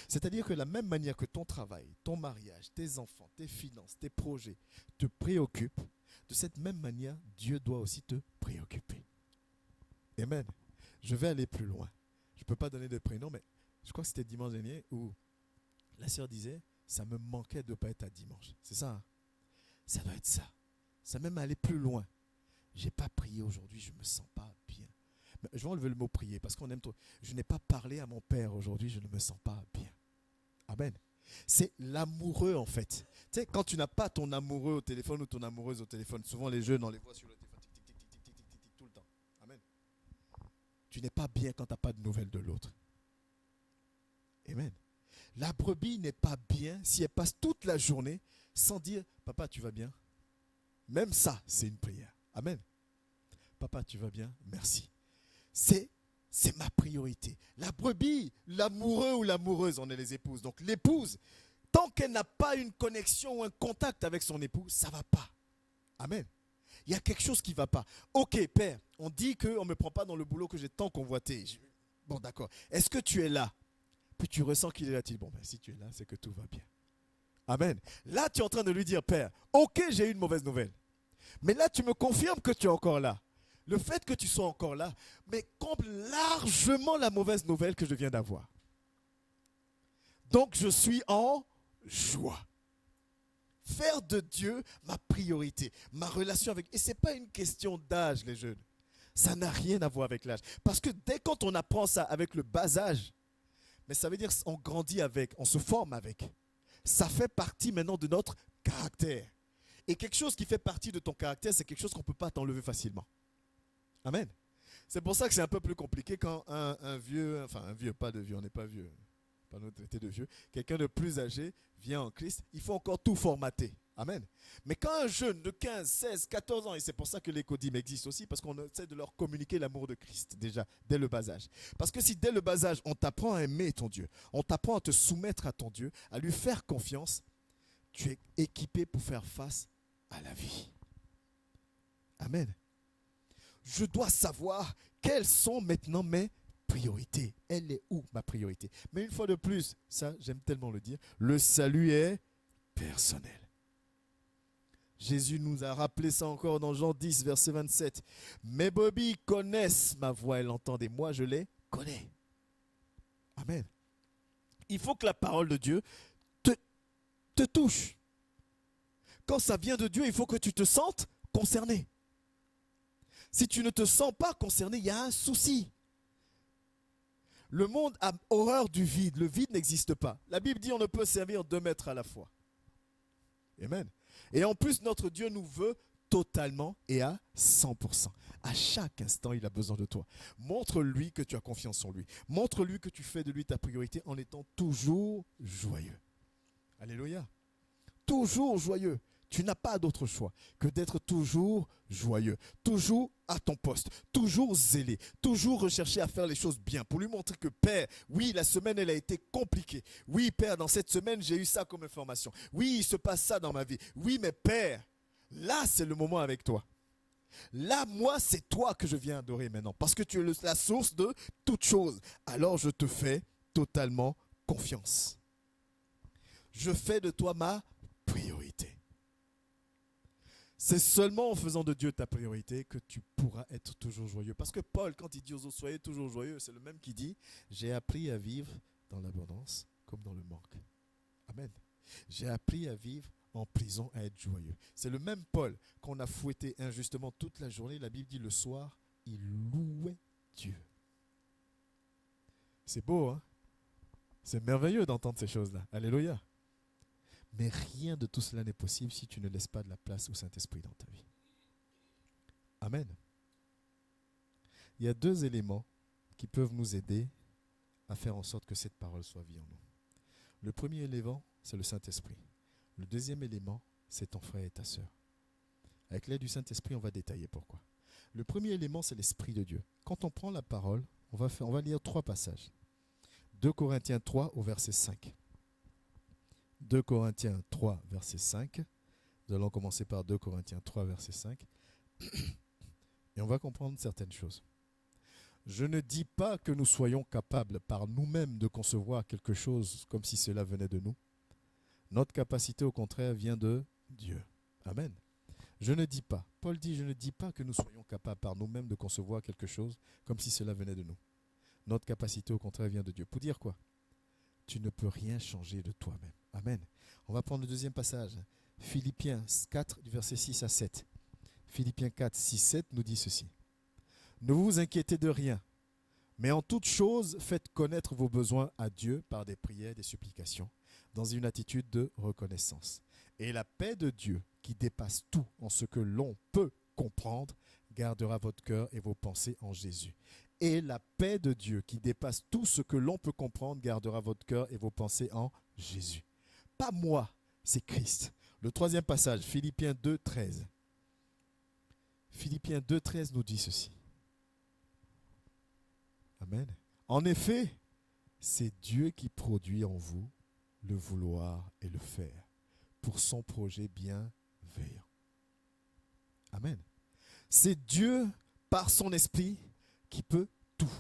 C'est-à-dire que de la même manière que ton travail, ton mariage, tes enfants, tes finances, tes projets te préoccupent, de cette même manière, Dieu doit aussi te préoccuper. Amen. Je vais aller plus loin. Je ne peux pas donner de prénom, mais je crois que c'était dimanche dernier où la sœur disait, ça me manquait de ne pas être à dimanche. C'est ça, hein? Ça doit être ça. Ça même aller plus loin. Je n'ai pas prié aujourd'hui, je ne me sens pas bien. Mais je vais enlever le mot prier parce qu'on aime trop. Je n'ai pas parlé à mon père aujourd'hui, je ne me sens pas bien. Amen. C'est l'amoureux en fait. Tu sais, quand tu n'as pas ton amoureux au téléphone ou ton amoureuse au téléphone, souvent les jeunes, on les voit sur le téléphone, tic, tic, tic, tic, tic, tic, tic, tic, tout le temps. Amen. Tu n'es pas bien quand tu n'as pas de nouvelles de l'autre. Amen. La brebis n'est pas bien si elle passe toute la journée sans dire « Papa, tu vas bien ?» Même ça, c'est une prière. Amen. Papa, tu vas bien? Merci. C'est ma priorité. La brebis, l'amoureux ou l'amoureuse, on est les épouses. Donc l'épouse, tant qu'elle n'a pas une connexion ou un contact avec son époux, ça ne va pas. Amen. Il y a quelque chose qui ne va pas. Ok, père, on dit qu'on ne me prend pas dans le boulot que j'ai tant convoité. Bon, d'accord. Est-ce que tu es là? Puis tu ressens qu'il est là. Tu dis, bon, ben, si tu es là, c'est que tout va bien. Amen. Là, tu es en train de lui dire, père, ok, j'ai eu une mauvaise nouvelle. Mais là, tu me confirmes que tu es encore là. Le fait que tu sois encore là, mais comble largement la mauvaise nouvelle que je viens d'avoir. Donc, je suis en joie. Faire de Dieu ma priorité, ma relation avec... Et ce n'est pas une question d'âge, les jeunes. Ça n'a rien à voir avec l'âge. Parce que dès quand on apprend ça avec le bas âge, mais ça veut dire qu'on grandit avec, on se forme avec. Ça fait partie maintenant de notre caractère. Et quelque chose qui fait partie de ton caractère, c'est quelque chose qu'on ne peut pas t'enlever facilement. Amen. C'est pour ça que c'est un peu plus compliqué quand un vieux, enfin un vieux, pas de vieux, on n'est pas vieux, pas nous traiter de vieux, quelqu'un de plus âgé vient en Christ, il faut encore tout formater. Amen. Mais quand un jeune de 15, 16, 14 ans, et c'est pour ça que l'écodim existe aussi, parce qu'on essaie de leur communiquer l'amour de Christ déjà, dès le bas âge. Parce que si dès le bas âge, on t'apprend à aimer ton Dieu, on t'apprend à te soumettre à ton Dieu, à lui faire confiance, tu es équipé pour faire face à la vie. Amen. Je dois savoir quelles sont maintenant mes priorités. Elle est où ma priorité? Mais une fois de plus, ça j'aime tellement le dire, le salut est personnel. Jésus nous a rappelé ça encore dans Jean 10, verset 27. Mes brebis connaissent ma voix et l'entendent, et moi je les connais. Amen. Il faut que la parole de Dieu te touche. Quand ça vient de Dieu, il faut que tu te sentes concerné. Si tu ne te sens pas concerné, il y a un souci. Le monde a horreur du vide. Le vide n'existe pas. La Bible dit on ne peut servir 2 maîtres à la fois. Amen. Et en plus, notre Dieu nous veut totalement et à 100%. À chaque instant, il a besoin de toi. Montre-lui que tu as confiance en lui. Montre-lui que tu fais de lui ta priorité en étant toujours joyeux. Alléluia. Toujours joyeux. Tu n'as pas d'autre choix que d'être toujours joyeux, toujours à ton poste, toujours zélé, toujours rechercher à faire les choses bien pour lui montrer que Père, oui, la semaine, elle a été compliquée. Oui, Père, dans cette semaine, j'ai eu ça comme information. Oui, il se passe ça dans ma vie. Oui, mais Père, là, c'est le moment avec toi. Là, moi, c'est toi que je viens adorer maintenant parce que tu es la source de toute chose. Alors, je te fais totalement confiance. Je fais de toi ma priorité. C'est seulement en faisant de Dieu ta priorité que tu pourras être toujours joyeux. Parce que Paul, quand il dit aux autres, soyez toujours joyeux, c'est le même qui dit, j'ai appris à vivre dans l'abondance comme dans le manque. Amen. J'ai appris à vivre en prison, à être joyeux. C'est le même Paul qu'on a fouetté injustement toute la journée. La Bible dit le soir, il louait Dieu. C'est beau, hein? C'est merveilleux d'entendre ces choses-là. Alléluia. Mais rien de tout cela n'est possible si tu ne laisses pas de la place au Saint-Esprit dans ta vie. Amen. Il y a 2 éléments qui peuvent nous aider à faire en sorte que cette parole soit vie en nous. Le premier élément, c'est le Saint-Esprit. Le deuxième élément, c'est ton frère et ta sœur. Avec l'aide du Saint-Esprit, on va détailler pourquoi. Le premier élément, c'est l'Esprit de Dieu. Quand on prend la parole, on va lire 3 passages. 2 Corinthiens 3 au verset 5. 2 Corinthiens 3, verset 5. Nous allons commencer par 2 Corinthiens 3, verset 5. Et on va comprendre certaines choses. Je ne dis pas que nous soyons capables par nous-mêmes de concevoir quelque chose comme si cela venait de nous. Notre capacité, au contraire, vient de Dieu. Amen. Je ne dis pas. Paul dit, je ne dis pas que nous soyons capables par nous-mêmes de concevoir quelque chose comme si cela venait de nous. Notre capacité, au contraire, vient de Dieu. Pour dire quoi? Tu ne peux rien changer de toi-même. Amen. On va prendre le deuxième passage. Philippiens 4, du verset 6 à 7. Philippiens 4, 6, 7 nous dit ceci. Ne vous inquiétez de rien, mais en toute chose, faites connaître vos besoins à Dieu par des prières et des supplications, dans une attitude de reconnaissance. Et la paix de Dieu, qui dépasse tout en ce que l'on peut comprendre, gardera votre cœur et vos pensées en Jésus. Et la paix de Dieu, qui dépasse tout ce que l'on peut comprendre, gardera votre cœur et vos pensées en Jésus. Pas moi, c'est Christ. Le troisième passage, Philippiens 2, 13. Philippiens 2, 13 nous dit ceci. Amen. En effet, c'est Dieu qui produit en vous le vouloir et le faire pour son projet bienveillant. Amen. C'est Dieu, par son esprit, qui peut tout.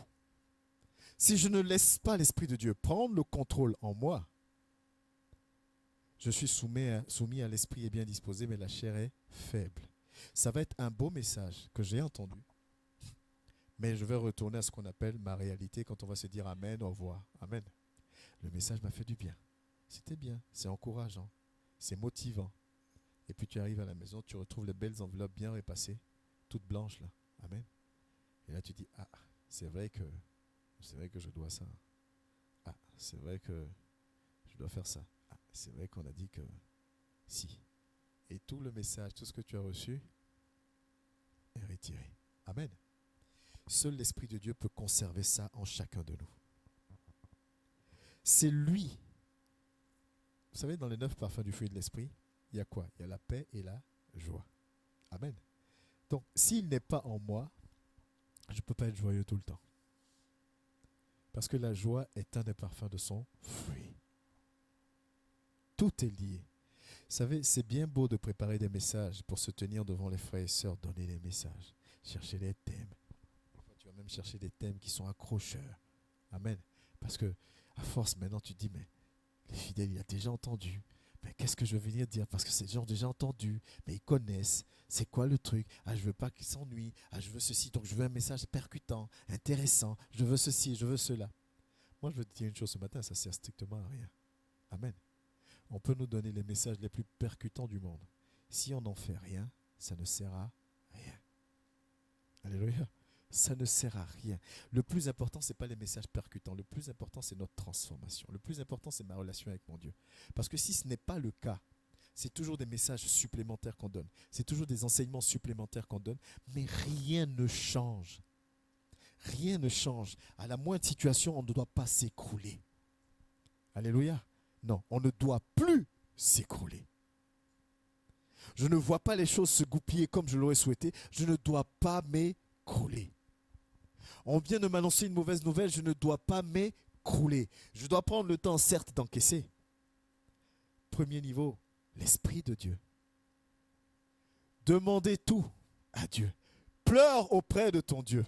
Si je ne laisse pas l'Esprit de Dieu prendre le contrôle en moi, je suis soumis à l'esprit est bien disposé, mais la chair est faible. Ça va être un beau message que j'ai entendu, mais je vais retourner à ce qu'on appelle ma réalité quand on va se dire Amen, au revoir. Amen. Le message m'a fait du bien. C'était bien, c'est encourageant, c'est motivant. Et puis tu arrives à la maison, tu retrouves les belles enveloppes bien repassées, toutes blanches là. Amen. Et là tu dis, ah, c'est vrai que je dois ça. Ah, c'est vrai que je dois faire ça. Ah, c'est vrai qu'on a dit que si. Et tout le message, tout ce que tu as reçu est retiré. Amen. Seul l'Esprit de Dieu peut conserver ça en chacun de nous. C'est lui. Vous savez, dans les 9 parfums du fruit de l'Esprit, il y a quoi? Il y a la paix et la joie. Amen. Donc, s'il n'est pas en moi, je ne peux pas être joyeux tout le temps. Parce que la joie est un des parfums de son fruit. Tout est lié. Vous savez, c'est bien beau de préparer des messages pour se tenir devant les frères et sœurs, donner des messages, chercher des thèmes. Parfois, tu vas même chercher des thèmes qui sont accrocheurs. Amen. Parce que, à force, maintenant, tu te dis, mais les fidèles, il a déjà entendu. Mais qu'est-ce que je vais venir dire? Parce que ces gens ont déjà entendu, mais ils connaissent. C'est quoi le truc? Ah, je veux pas qu'ils s'ennuient. Ah, je veux ceci. Donc, je veux un message percutant, intéressant. Je veux ceci, je veux cela. Moi, je veux te dire une chose ce matin, ça sert strictement à rien. Amen. On peut nous donner les messages les plus percutants du monde. Si on n'en fait rien, ça ne sert à rien. Alléluia. Ça ne sert à rien. Le plus important, ce n'est pas les messages percutants. Le plus important, c'est notre transformation. Le plus important, c'est ma relation avec mon Dieu. Parce que si ce n'est pas le cas, c'est toujours des messages supplémentaires qu'on donne. C'est toujours des enseignements supplémentaires qu'on donne. Mais rien ne change. Rien ne change. À la moindre situation, on ne doit pas s'écrouler. Alléluia. Non, on ne doit plus s'écrouler. Je ne vois pas les choses se goupiller comme je l'aurais souhaité. Je ne dois pas m'écrouler. On vient de m'annoncer une mauvaise nouvelle. Je ne dois pas m'écrouler. Je dois prendre le temps, certes, d'encaisser. Premier niveau, l'Esprit de Dieu. Demandez tout à Dieu. Pleure auprès de ton Dieu.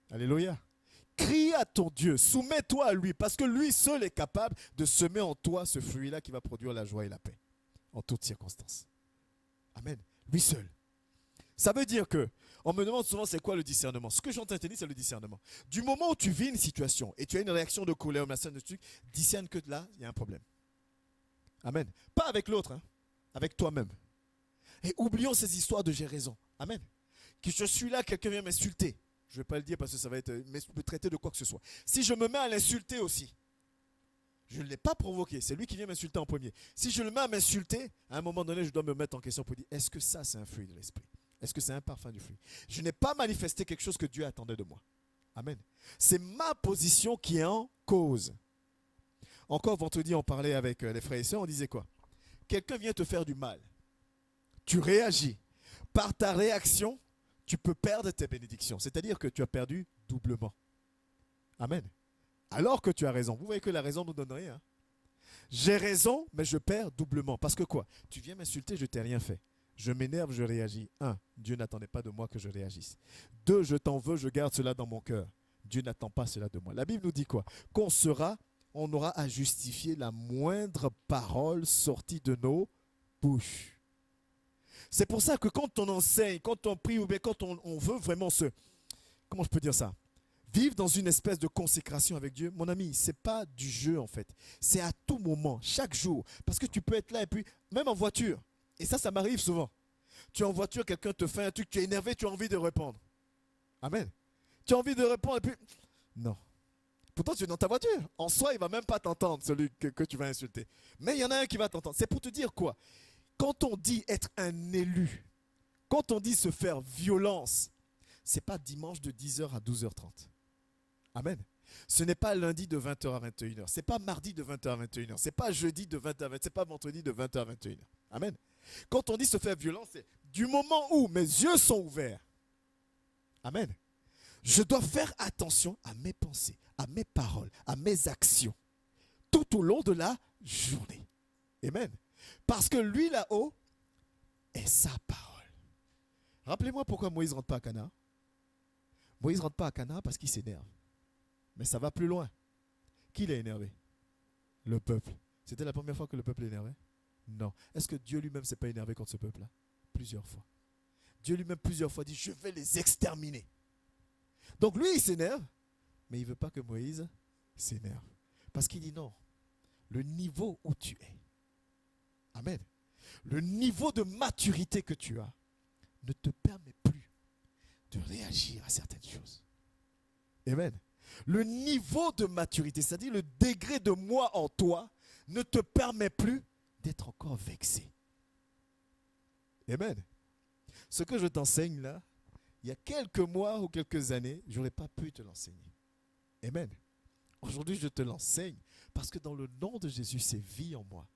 Alléluia. Crie à ton Dieu. Soumets-toi à lui parce que lui seul est capable de semer en toi ce fruit-là qui va produire la joie et la paix en toutes circonstances. Amen. Lui seul. Ça veut dire que, on me demande souvent c'est quoi le discernement. Ce que j'entends te dire, c'est le discernement. Du moment où tu vis une situation et tu as une réaction de colère ou de truc, discerne que là, il y a un problème. Amen. Pas avec l'autre, hein, avec toi-même. Et oublions ces histoires de j'ai raison. Amen. Que je suis là, quelqu'un vient m'insulter. Je ne vais pas le dire parce que ça va être me traiter de quoi que ce soit. Si je me mets à l'insulter aussi, je ne l'ai pas provoqué, c'est lui qui vient m'insulter en premier. Si je le mets à m'insulter, à un moment donné, je dois me mettre en question pour dire, est-ce que ça, c'est un fruit de l'esprit? Est-ce que c'est un parfum du fruit? Je n'ai pas manifesté quelque chose que Dieu attendait de moi. Amen. C'est ma position qui est en cause. Encore vendredi, on parlait avec les frères et sœurs, on disait quoi? Quelqu'un vient te faire du mal. Tu réagis. Par ta réaction, tu peux perdre tes bénédictions. C'est-à-dire que tu as perdu doublement. Amen. Alors que tu as raison. Vous voyez que la raison nous donne rien. J'ai raison, mais je perds doublement. Parce que quoi? Tu viens m'insulter, je t'ai rien fait. Je m'énerve, je réagis. 1. Dieu n'attendait pas de moi que je réagisse. 2. Je t'en veux, je garde cela dans mon cœur. Dieu n'attend pas cela de moi. La Bible nous dit quoi? On aura à justifier la moindre parole sortie de nos bouches. C'est pour ça que quand on enseigne, quand on prie, ou bien quand on veut vraiment comment je peux dire ça? Vivre dans une espèce de consécration avec Dieu, mon ami, ce n'est pas du jeu en fait. C'est à tout moment, chaque jour. Parce que tu peux être là et puis, même en voiture. Et ça m'arrive souvent. Tu es en voiture, quelqu'un te fait un truc, tu es énervé, tu as envie de répondre. Amen. Tu as envie de répondre et puis, non. Pourtant, tu es dans ta voiture. En soi, il ne va même pas t'entendre, celui que tu vas insulter. Mais il y en a un qui va t'entendre. C'est pour te dire quoi? Quand on dit être un élu, quand on dit se faire violence, ce n'est pas dimanche de 10h à 12h30. Amen. Ce n'est pas lundi de 20h à 21h. Ce n'est pas mardi de 20h à 21h. Ce n'est pas jeudi de 20h à 21h. Ce n'est pas vendredi de 20h à 21h. Amen. Quand on dit se faire violence, c'est du moment où mes yeux sont ouverts. Amen. Je dois faire attention à mes pensées, à mes paroles, à mes actions, tout au long de la journée. Amen. Parce que lui là-haut est sa parole. Rappelez-moi pourquoi Moïse ne rentre pas à Canaan. Moïse ne rentre pas à Canaan parce qu'il s'énerve. Mais ça va plus loin. Qui l'a énervé? Le peuple. C'était la première fois que le peuple l'énervait? Non. Est-ce que Dieu lui-même ne s'est pas énervé contre ce peuple-là? Plusieurs fois. Dieu lui-même plusieurs fois dit, je vais les exterminer. Donc lui, il s'énerve, mais il ne veut pas que Moïse s'énerve. Parce qu'il dit non. Le niveau où tu es, amen, le niveau de maturité que tu as ne te permet plus de réagir à certaines choses. Amen. Le niveau de maturité, c'est-à-dire le degré de moi en toi, ne te permet plus d'être encore vexé. Amen. Ce que je t'enseigne là, il y a quelques mois ou quelques années, je n'aurais pas pu te l'enseigner. Amen. Aujourd'hui, je te l'enseigne parce que dans le nom de Jésus, c'est vie en moi.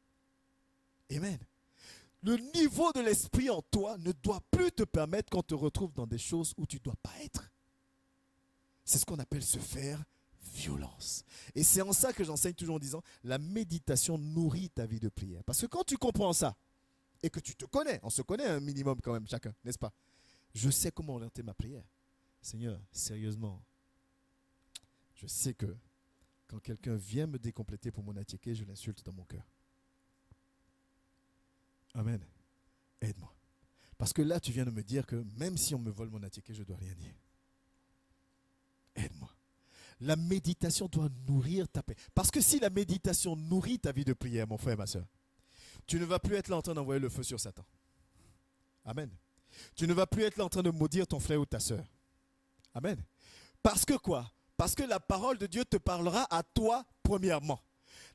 Amen. Le niveau de l'esprit en toi ne doit plus te permettre qu'on te retrouve dans des choses où tu ne dois pas être. C'est ce qu'on appelle se faire violence. Et c'est en ça que j'enseigne toujours en disant, la méditation nourrit ta vie de prière. Parce que quand tu comprends ça, et que tu te connais, on se connaît un minimum quand même chacun, n'est-ce pas? Je sais comment orienter ma prière. Seigneur, sérieusement, je sais que quand quelqu'un vient me décompléter pour mon attaquer, je l'insulte dans mon cœur. Amen. Aide-moi. Parce que là, tu viens de me dire que même si on me vole mon attaqué, je ne dois rien dire. Aide-moi. La méditation doit nourrir ta paix. Parce que si la méditation nourrit ta vie de prière, mon frère et ma soeur, tu ne vas plus être là en train d'envoyer le feu sur Satan. Amen. Tu ne vas plus être là en train de maudire ton frère ou ta soeur. Amen. Parce que quoi? Parce que la parole de Dieu te parlera à toi premièrement.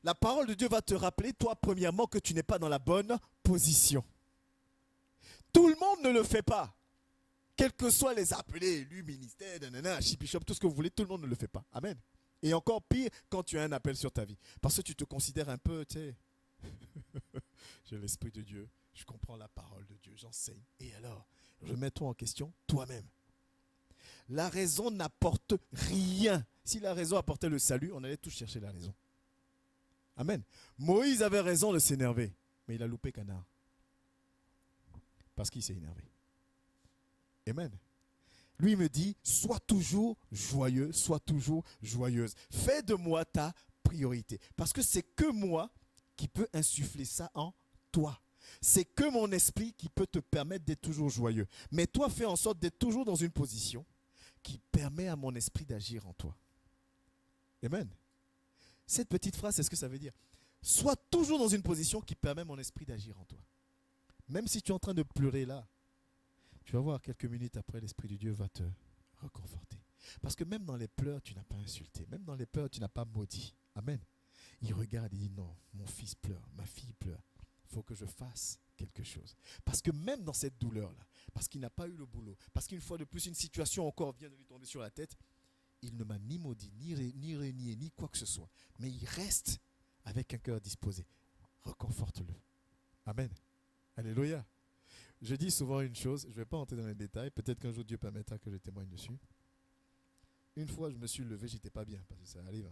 La parole de Dieu va te rappeler, toi premièrement, que tu n'es pas dans la bonne position. Tout le monde ne le fait pas. Quels que soient les appelés, élus, ministères, archibishop, tout ce que vous voulez, tout le monde ne le fait pas. Amen. Et encore pire quand tu as un appel sur ta vie. Parce que tu te considères un peu, tu sais, j'ai l'Esprit de Dieu, je comprends la parole de Dieu, j'enseigne. Et alors, remets-toi en question toi-même. La raison n'apporte rien. Si la raison apportait le salut, on allait tous chercher la raison. Amen. Moïse avait raison de s'énerver, mais il a loupé canard. Parce qu'il s'est énervé. Amen. Lui me dit, sois toujours joyeux, sois toujours joyeuse. Fais de moi ta priorité. Parce que c'est que moi qui peux insuffler ça en toi. C'est que mon esprit qui peut te permettre d'être toujours joyeux. Mais toi, fais en sorte d'être toujours dans une position qui permet à mon esprit d'agir en toi. Amen. Cette petite phrase, c'est ce que ça veut dire. Sois toujours dans une position qui permet à mon esprit d'agir en toi. Même si tu es en train de pleurer là, tu vas voir quelques minutes après, l'Esprit de Dieu va te reconforter. Parce que même dans les pleurs, tu n'as pas insulté. Même dans les pleurs, tu n'as pas maudit. Amen. Il regarde et dit non, mon fils pleure, ma fille pleure. Il faut que je fasse quelque chose. Parce que même dans cette douleur-là, parce qu'il n'a pas eu le boulot, parce qu'une fois de plus, une situation encore vient de lui tomber sur la tête, il ne m'a ni maudit, ni renié, ni quoi que ce soit. Mais il reste avec un cœur disposé. Reconforte-le. Amen. Alléluia. Je dis souvent une chose, je ne vais pas entrer dans les détails, peut-être qu'un jour Dieu permettra que je témoigne dessus. Une fois, je me suis levé, j'étais pas bien, parce que ça arrive.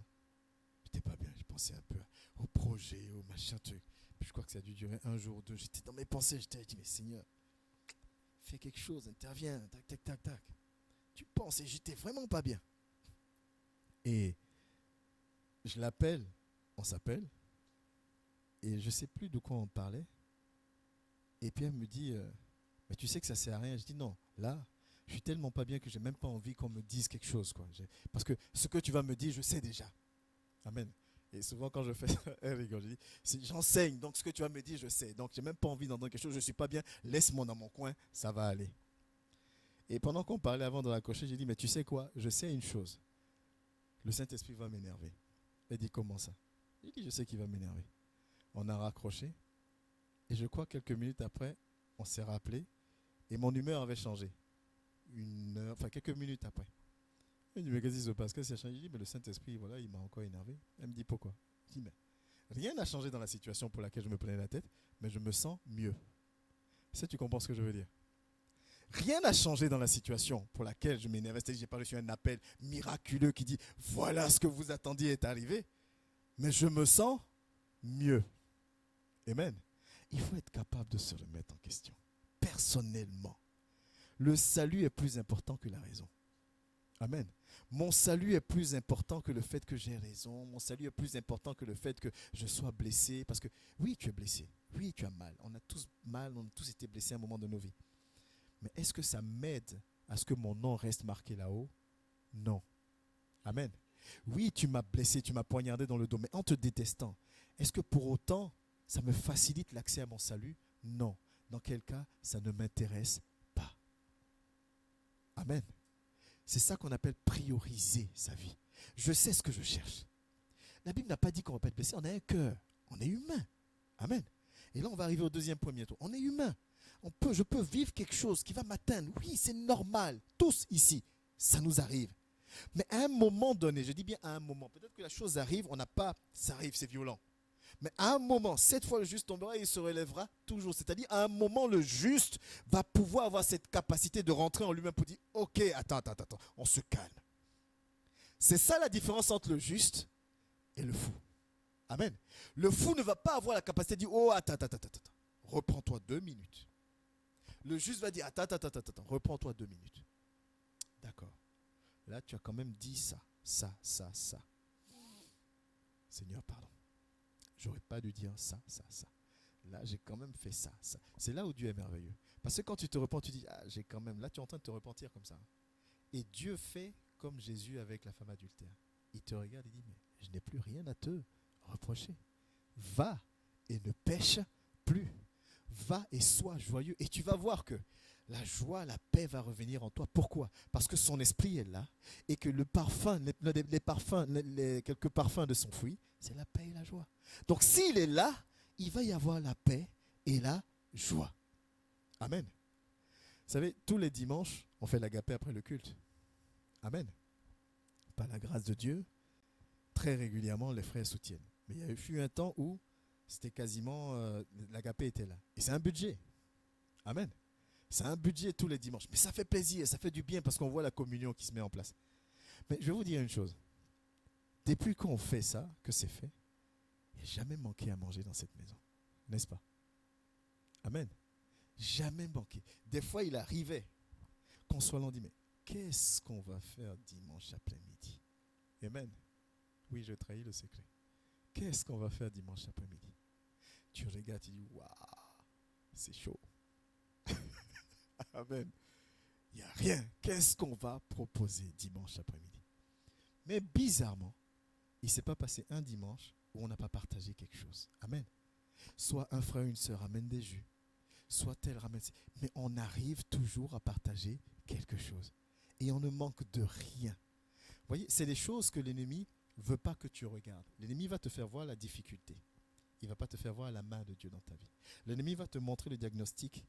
J'étais pas bien, je pensais un peu au projet, au machin truc. Puis je crois que ça a dû durer un jour ou deux. J'étais dans mes pensées, j'étais dit, mais Seigneur, fais quelque chose, interviens, tac, tac, tac, tac. Tu penses, et j'étais vraiment pas bien. Et je l'appelle, on s'appelle, et je ne sais plus de quoi on parlait. Et puis elle me dit, mais tu sais que ça ne sert à rien. Je dis non, là, je suis tellement pas bien que je n'ai même pas envie qu'on me dise quelque chose. Quoi. Parce que ce que tu vas me dire, je sais déjà. Amen. Et souvent quand je fais ça, elle rigole, je dis, j'enseigne, donc ce que tu vas me dire, je sais. Donc je n'ai même pas envie d'entendre quelque chose, je ne suis pas bien, laisse-moi dans mon coin, ça va aller. Et pendant qu'on parlait avant de raccrocher, j'ai dit, mais tu sais quoi, je sais une chose. Le Saint-Esprit va m'énerver. Elle dit, comment ça? J'ai dit, je sais qu'il va m'énerver. On a raccroché. Et je crois quelques minutes après, on s'est rappelé. Et mon humeur avait changé. Quelques minutes après. Elle me dit, mais qu'est-ce qui se passe? Qu'est-ce qui a changé? Je dis, mais le Saint-Esprit, voilà, il m'a encore énervé. Elle me dit, pourquoi? Je dis, mais rien n'a changé dans la situation pour laquelle je me prenais la tête, mais je me sens mieux. Ça, tu comprends ce que je veux dire? Rien n'a changé dans la situation pour laquelle je m'énervais. C'est-à-dire que je n'ai pas reçu un appel miraculeux qui dit « Voilà ce que vous attendiez est arrivé ». Mais je me sens mieux. Amen. Il faut être capable de se remettre en question. Personnellement. Le salut est plus important que la raison. Amen. Mon salut est plus important que le fait que j'ai raison. Mon salut est plus important que le fait que je sois blessé. Parce que oui, tu es blessé. Oui, tu as mal. On a tous mal, on a tous été blessés à un moment de nos vies. Mais est-ce que ça m'aide à ce que mon nom reste marqué là-haut? Non. Amen. Oui, tu m'as blessé, tu m'as poignardé dans le dos, mais en te détestant, est-ce que pour autant, ça me facilite l'accès à mon salut? Non. Dans quel cas, ça ne m'intéresse pas. Amen. C'est ça qu'on appelle prioriser sa vie. Je sais ce que je cherche. La Bible n'a pas dit qu'on ne va pas être blessé, on a un cœur. On est humain. Amen. Et là, on va arriver au deuxième premier tour. On est humain. Je peux vivre quelque chose qui va m'atteindre. Oui, c'est normal. Tous ici, ça nous arrive. Mais à un moment donné, je dis bien à un moment, peut-être que la chose arrive, on n'a pas, ça arrive, c'est violent. Mais à un moment, cette fois le juste tombera et il se relèvera toujours. C'est-à-dire à un moment, le juste va pouvoir avoir cette capacité de rentrer en lui-même pour dire, ok, attends, on se calme. C'est ça la différence entre le juste et le fou. Amen. Le fou ne va pas avoir la capacité de dire, oh, attends, reprends-toi 2 minutes. Le juste va dire, attends, reprends-toi 2 minutes. D'accord. Là, tu as quand même dit ça. Seigneur, pardon. J'aurais pas dû dire ça. Là, j'ai quand même fait ça. C'est là où Dieu est merveilleux. Parce que quand tu te repens, tu dis, j'ai quand même, là, tu es en train de te repentir comme ça. Et Dieu fait comme Jésus avec la femme adultère. Il te regarde et dit, mais je n'ai plus rien à te reprocher. Va et ne pêche plus. Va et sois joyeux. Et tu vas voir que la joie, la paix va revenir en toi. Pourquoi? Parce que son esprit est là et que le parfum, quelques parfums de son fruit, c'est la paix et la joie. Donc s'il est là, il va y avoir la paix et la joie. Amen. Vous savez, tous les dimanches, on fait l'agapé après le culte. Amen. Par la grâce de Dieu, très régulièrement, les frères soutiennent. Mais il y a eu un temps où C'était quasiment, l'agapé était là. Et c'est un budget. Amen. C'est un budget tous les dimanches. Mais ça fait plaisir, ça fait du bien parce qu'on voit la communion qui se met en place. Mais je vais vous dire une chose. Depuis qu'on fait ça, que c'est fait, il n'y a jamais manqué à manger dans cette maison. N'est-ce pas? Amen. Jamais manqué. Des fois, il arrivait qu'on soit là, on dit, mais qu'est-ce qu'on va faire dimanche après-midi? Amen. Oui, je trahis le secret. Qu'est-ce qu'on va faire dimanche après-midi? Tu regardes, tu dis, waouh, c'est chaud. Amen. Il n'y a rien. Qu'est-ce qu'on va proposer dimanche après-midi? Mais bizarrement, il ne s'est pas passé un dimanche où on n'a pas partagé quelque chose. Amen. Soit un frère ou une sœur amène des jus, soit tel ramène. Mais on arrive toujours à partager quelque chose. Et on ne manque de rien. Vous voyez, c'est des choses que l'ennemi ne veut pas que tu regardes. L'ennemi va te faire voir la difficulté. Il ne va pas te faire voir la main de Dieu dans ta vie. L'ennemi va te montrer le diagnostic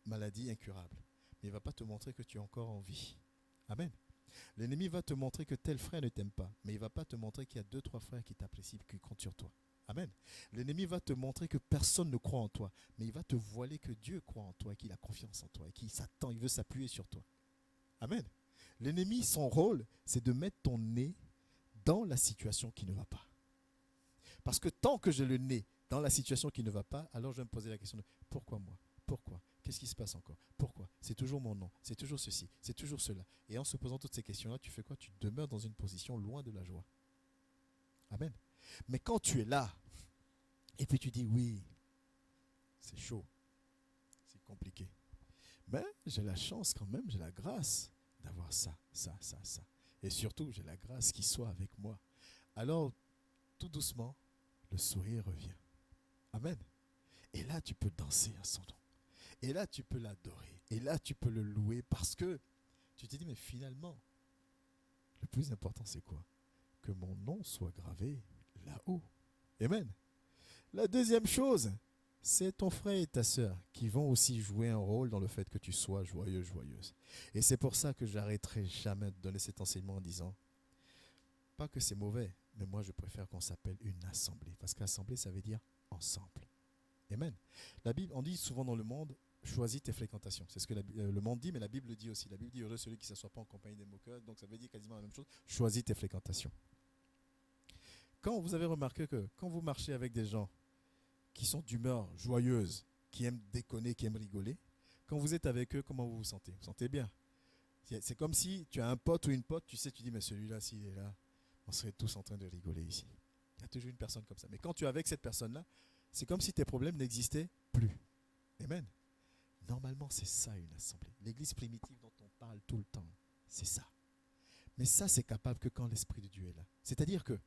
maladie incurable. Mais il ne va pas te montrer que tu es encore en vie. Amen. L'ennemi va te montrer que tel frère ne t'aime pas. Mais il ne va pas te montrer qu'il y a 2-3 frères qui t'apprécient, qui comptent sur toi. Amen. L'ennemi va te montrer que personne ne croit en toi. Mais il va te voiler que Dieu croit en toi et qu'il a confiance en toi et qu'il s'attend, il veut s'appuyer sur toi. Amen. L'ennemi, son rôle, c'est de mettre ton nez dans la situation qui ne va pas. Parce que tant que j'ai le nez dans la situation qui ne va pas, alors je vais me poser la question de pourquoi moi? Pourquoi? Qu'est-ce qui se passe encore? Pourquoi? C'est toujours mon nom, c'est toujours ceci, c'est toujours cela. Et en se posant toutes ces questions-là, tu fais quoi? Tu demeures dans une position loin de la joie. Amen. Mais quand tu es là, et puis tu dis oui, c'est chaud, c'est compliqué. Mais j'ai la chance quand même, j'ai la grâce d'avoir ça. Et surtout, j'ai la grâce qu'il soit avec moi. Alors, tout doucement, le sourire revient. Amen. Et là, tu peux danser à son nom. Et là, tu peux l'adorer. Et là, tu peux le louer parce que tu te dis, mais finalement, le plus important, c'est quoi? Que mon nom soit gravé là-haut. Amen. La deuxième chose, c'est ton frère et ta sœur qui vont aussi jouer un rôle dans le fait que tu sois joyeux, joyeuse. Et c'est pour ça que j'arrêterai jamais de donner cet enseignement en disant, pas que c'est mauvais, mais moi je préfère qu'on s'appelle une assemblée. Parce qu'assemblée, ça veut dire ensemble. Amen. La Bible, on dit souvent dans le monde, choisis tes fréquentations. C'est ce que le monde dit, mais la Bible dit aussi. La Bible dit, heureux celui qui ne s'assoit pas en compagnie des moqueurs. Donc ça veut dire quasiment la même chose. Choisis tes fréquentations. Quand vous avez remarqué que quand vous marchez avec des gens qui sont d'humeur joyeuse, qui aiment déconner, qui aiment rigoler, quand vous êtes avec eux, comment vous vous sentez? Vous vous sentez bien? C'est comme si tu as un pote ou une pote, tu sais, tu dis, mais celui-là, s'il est là, on serait tous en train de rigoler ici. Il y a toujours une personne comme ça. Mais quand tu es avec cette personne-là, c'est comme si tes problèmes n'existaient plus. Amen. Normalement, c'est ça une assemblée. L'église primitive dont on parle tout le temps, c'est ça. Mais ça, c'est capable que quand l'Esprit de Dieu est là. C'est-à-dire que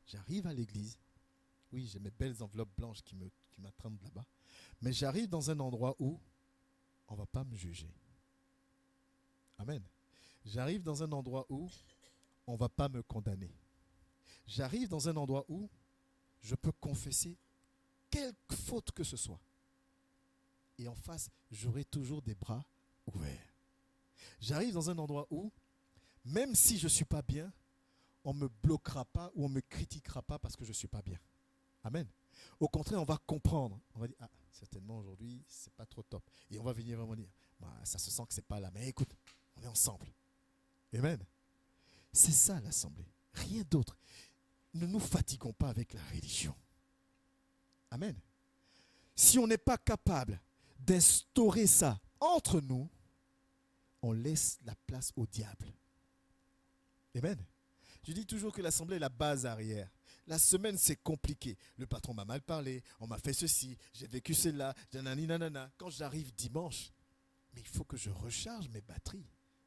j'arrive à l'église, oui, j'ai mes belles enveloppes blanches qui m'attendent là-bas, mais j'arrive dans un endroit où on ne va pas me juger. Amen. J'arrive dans un endroit où on ne va pas me condamner. J'arrive dans un endroit où je peux confesser quelque faute que ce soit. Et en face, j'aurai toujours des bras ouverts. J'arrive dans un endroit où, même si je ne suis pas bien, on ne me bloquera pas ou on ne me critiquera pas parce que je ne suis pas bien. Amen. Au contraire, on va comprendre. On va dire, ah, certainement aujourd'hui, c'est pas trop top. Et on va venir vraiment dire, bah, ça se sent que c'est pas là. Mais écoute, on est ensemble. Amen. C'est ça l'assemblée. Rien d'autre. Ne nous fatiguons pas avec la religion. Amen. Si on n'est pas capable d'instaurer ça entre nous, on laisse la place au diable. Amen. Je dis toujours que l'assemblée est la base arrière. La semaine, c'est compliqué. Le patron m'a mal parlé, on m'a fait ceci, j'ai vécu cela, nanani, nanana. Quand j'arrive dimanche, mais il faut que je recharge mes batteries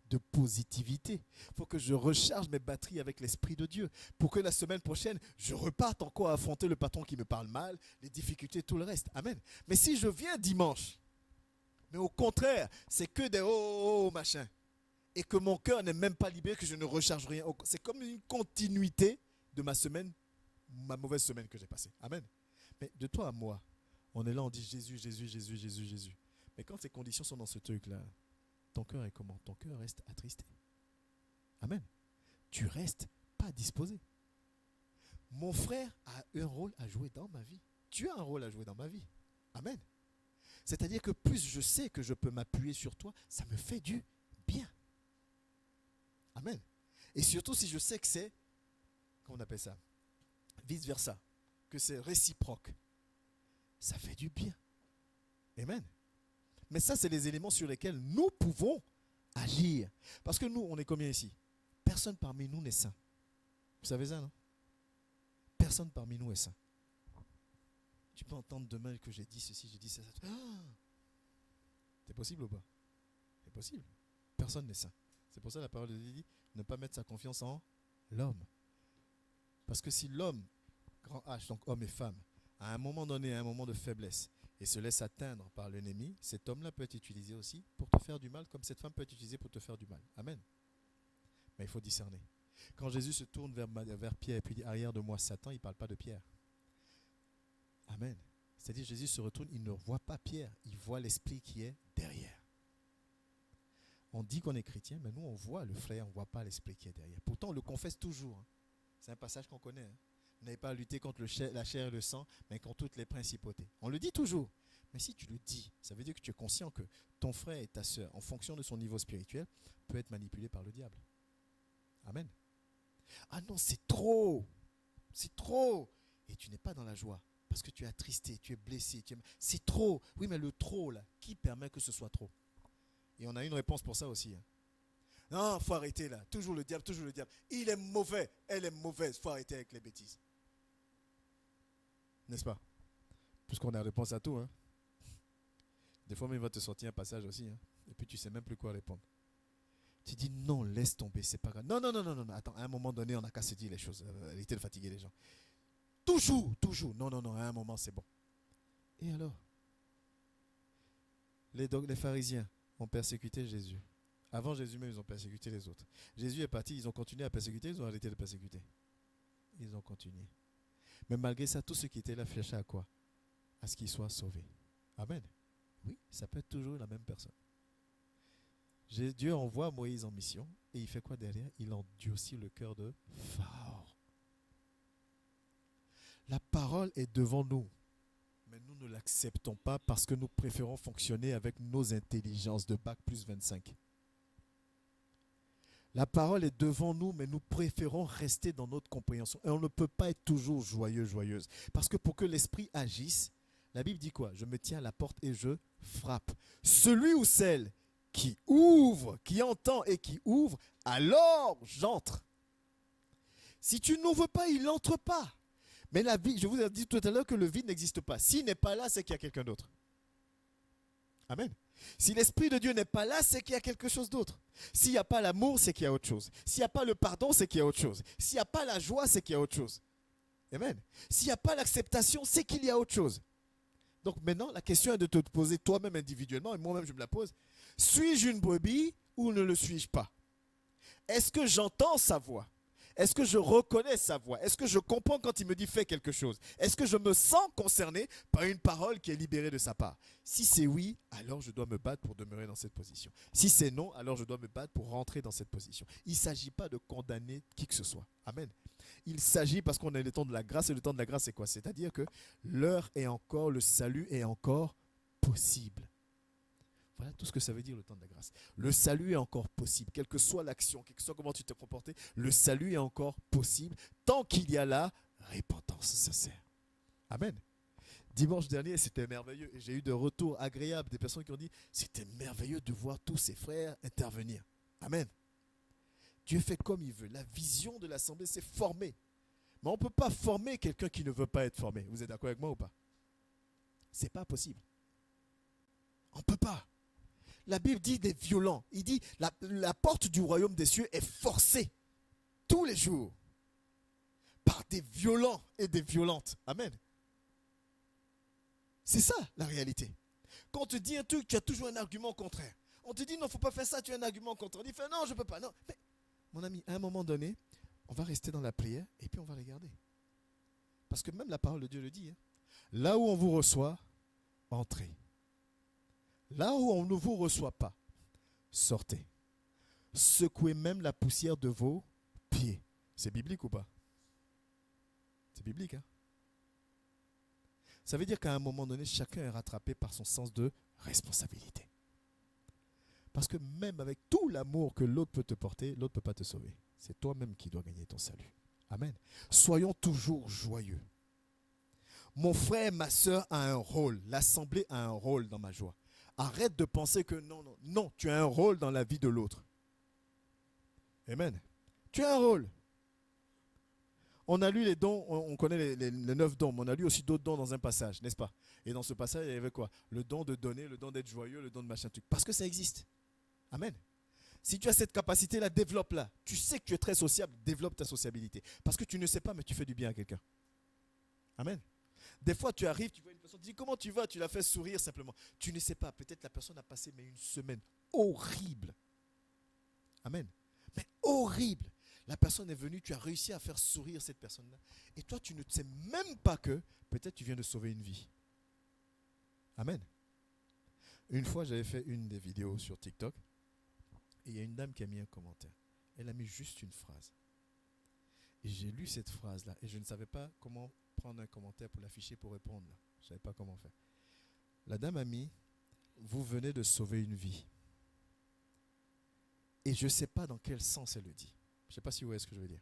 de positivité. Il faut que je recharge mes batteries avec l'Esprit de Dieu pour que la semaine prochaine, je reparte encore à affronter le patron qui me parle mal, les difficultés, tout le reste. Amen. Mais si je viens dimanche, mais au contraire, c'est que des machin, et que mon cœur n'est même pas libéré, que je ne recharge rien, c'est comme une continuité de ma semaine, ma mauvaise semaine que j'ai passée. Amen. Mais de toi à moi, on est là, on dit Jésus, Jésus, Jésus, Jésus, Jésus. Mais quand ces conditions sont dans ce truc-là, ton cœur est comment? Ton cœur reste attristé. Amen. Tu restes pas disposé. Mon frère a un rôle à jouer dans ma vie. tu as un rôle à jouer dans ma vie. Amen. C'est-à-dire que plus je sais que je peux m'appuyer sur toi, ça me fait du bien. Amen. Et surtout si je sais que c'est, comment on appelle ça, vice-versa, que c'est réciproque, ça fait du bien. Amen. Mais ça, c'est les éléments sur lesquels nous pouvons agir. Parce que nous, on est combien ici? Personne parmi nous n'est saint. Vous savez ça, non? Personne parmi nous est saint. Tu peux entendre demain que j'ai dit ceci, j'ai dit ça. Ah, c'est possible ou pas? C'est possible. Personne n'est saint. C'est pour ça que la parole de Dieu dit ne pas mettre sa confiance en l'homme. Parce que si l'homme, grand H, donc homme et femme, à un moment donné, à un moment de faiblesse, et se laisse atteindre par l'ennemi, cet homme-là peut être utilisé aussi pour te faire du mal, comme cette femme peut être utilisée pour te faire du mal. Amen. Mais il faut discerner. Quand Jésus se tourne vers Pierre et puis dit « Arrière de moi, Satan », il ne parle pas de Pierre. Amen. C'est-à-dire Jésus se retourne, il ne voit pas Pierre, il voit l'esprit qui est derrière. On dit qu'on est chrétien, mais nous on voit le frère, on ne voit pas l'esprit qui est derrière. Pourtant on le confesse toujours. Hein. C'est un passage qu'on connaît. Hein. Vous n'avez pas à lutter contre la chair et le sang, mais contre toutes les principautés. On le dit toujours. Mais si tu le dis, ça veut dire que tu es conscient que ton frère et ta soeur, en fonction de son niveau spirituel, peut être manipulé par le diable. Amen. Ah non, c'est trop. C'est trop. Et tu n'es pas dans la joie. Parce que tu es attristé, tu es blessé. C'est trop. Oui, mais le trop, là, qui permet que ce soit trop? Et on a une réponse pour ça aussi. Hein. Non, il faut arrêter là. Toujours le diable, toujours le diable. Il est mauvais, elle est mauvaise. Il faut arrêter avec les bêtises. N'est-ce pas? Puisqu'on a réponse à tout. Hein. Des fois, même, il va te sortir un passage aussi. Hein. Et puis, tu ne sais même plus quoi répondre. Tu dis non, laisse tomber, c'est pas grave. Non, non, non, non, non. Attends, à un moment donné, on n'a qu'à se dire les choses. Éviter de fatiguer les gens. Toujours, toujours. Non, non, non, à un moment, c'est bon. Et alors? Les pharisiens ont persécuté Jésus. Avant Jésus même, ils ont persécuté les autres. Jésus est parti, ils ont continué à persécuter, ils ont arrêté de persécuter. Ils ont continué. Mais malgré ça, tous ceux qui étaient là cherchaient à quoi? À ce qu'ils soient sauvés. Amen. Oui, ça peut être toujours la même personne. Dieu envoie Moïse en mission et il fait quoi derrière? Il endurcit le cœur de Pharaon. La parole est devant nous, mais nous ne l'acceptons pas parce que nous préférons fonctionner avec nos intelligences de bac plus 25. La parole est devant nous, mais nous préférons rester dans notre compréhension. Et on ne peut pas être toujours joyeux, joyeuse. Parce que pour que l'esprit agisse, la Bible dit quoi? Je me tiens à la porte et je frappe. Celui ou celle qui ouvre, qui entend et qui ouvre, alors j'entre. Si tu n'ouvres pas, il n'entre pas. Mais la vie, je vous ai dit tout à l'heure que le vide n'existe pas. S'il n'est pas là, c'est qu'il y a quelqu'un d'autre. Amen. Si l'Esprit de Dieu n'est pas là, c'est qu'il y a quelque chose d'autre. S'il n'y a pas l'amour, c'est qu'il y a autre chose. S'il n'y a pas le pardon, c'est qu'il y a autre chose. S'il n'y a pas la joie, c'est qu'il y a autre chose. Amen. S'il n'y a pas l'acceptation, c'est qu'il y a autre chose. Donc maintenant, la question est de te poser toi-même individuellement, et moi-même je me la pose. Suis-je une brebis ou ne le suis-je pas? Est-ce que j'entends sa voix? Est-ce que je reconnais sa voix? Est-ce que je comprends quand il me dit fais quelque chose? Est-ce que je me sens concerné par une parole qui est libérée de sa part? Si c'est oui, alors je dois me battre pour demeurer dans cette position. Si c'est non, alors je dois me battre pour rentrer dans cette position. Il ne s'agit pas de condamner qui que ce soit. Amen. Il s'agit, parce qu'on est le temps de la grâce, et le temps de la grâce c'est quoi? C'est-à-dire que l'heure est encore, le salut est encore possible. Voilà tout ce que ça veut dire le temps de la grâce. Le salut est encore possible, quelle que soit l'action, quel que soit comment tu t'es comporté, le salut est encore possible tant qu'il y a la repentance sincère. Amen. Dimanche dernier, c'était merveilleux. J'ai eu de retours agréables des personnes qui ont dit c'était merveilleux de voir tous ces frères intervenir. Amen. Dieu fait comme il veut. La vision de l'assemblée, c'est former. Mais on ne peut pas former quelqu'un qui ne veut pas être formé. Vous êtes d'accord avec moi ou pas? Ce n'est pas possible. On ne peut pas. La Bible dit des violents. Il dit la porte du royaume des cieux est forcée tous les jours par des violents et des violentes. Amen. C'est ça la réalité. Quand on te dit un truc, tu as toujours un argument contraire. On te dit non, il ne faut pas faire ça, tu as un argument contraire. On dit non, je ne peux pas. Non. Mais, mon ami, à un moment donné, on va rester dans la prière et puis on va regarder. Parce que même la parole de Dieu le dit. Hein. Là où on vous reçoit, entrez. Là où on ne vous reçoit pas, sortez. Secouez même la poussière de vos pieds. C'est biblique ou pas? C'est biblique, hein? Ça veut dire qu'à un moment donné, chacun est rattrapé par son sens de responsabilité. Parce que même avec tout l'amour que l'autre peut te porter, l'autre ne peut pas te sauver. C'est toi-même qui dois gagner ton salut. Amen. Soyons toujours joyeux. Mon frère, ma soeur a un rôle. L'assemblée a un rôle dans ma joie. Arrête de penser que non, tu as un rôle dans la vie de l'autre. Amen. Tu as un rôle. On a lu les dons, on connaît les 9 dons, mais on a lu aussi d'autres dons dans un passage, n'est-ce pas? Et dans ce passage, il y avait quoi? Le don de donner, le don d'être joyeux, le don de machin truc. Parce que ça existe. Amen. Si tu as cette capacité-là, développe-la. Tu sais que tu es très sociable, développe ta sociabilité. Parce que tu ne sais pas, mais tu fais du bien à quelqu'un. Amen. Des fois, tu arrives, tu vois une personne, tu dis comment tu vas, tu la fais sourire simplement. Tu ne sais pas, peut-être la personne a passé mais une semaine horrible. Amen. Mais horrible. La personne est venue, tu as réussi à faire sourire cette personne-là. Et toi, tu ne sais même pas que peut-être tu viens de sauver une vie. Amen. Une fois, j'avais fait une des vidéos sur TikTok. Et il y a une dame qui a mis un commentaire. Elle a mis juste une phrase. Et j'ai lu cette phrase-là. Et je ne savais pas comment prendre un commentaire pour l'afficher, pour répondre. Là. Je ne savais pas comment faire. La dame a mis, vous venez de sauver une vie. Et je ne sais pas dans quel sens elle le dit. Je ne sais pas si vous voyez ce que je veux dire.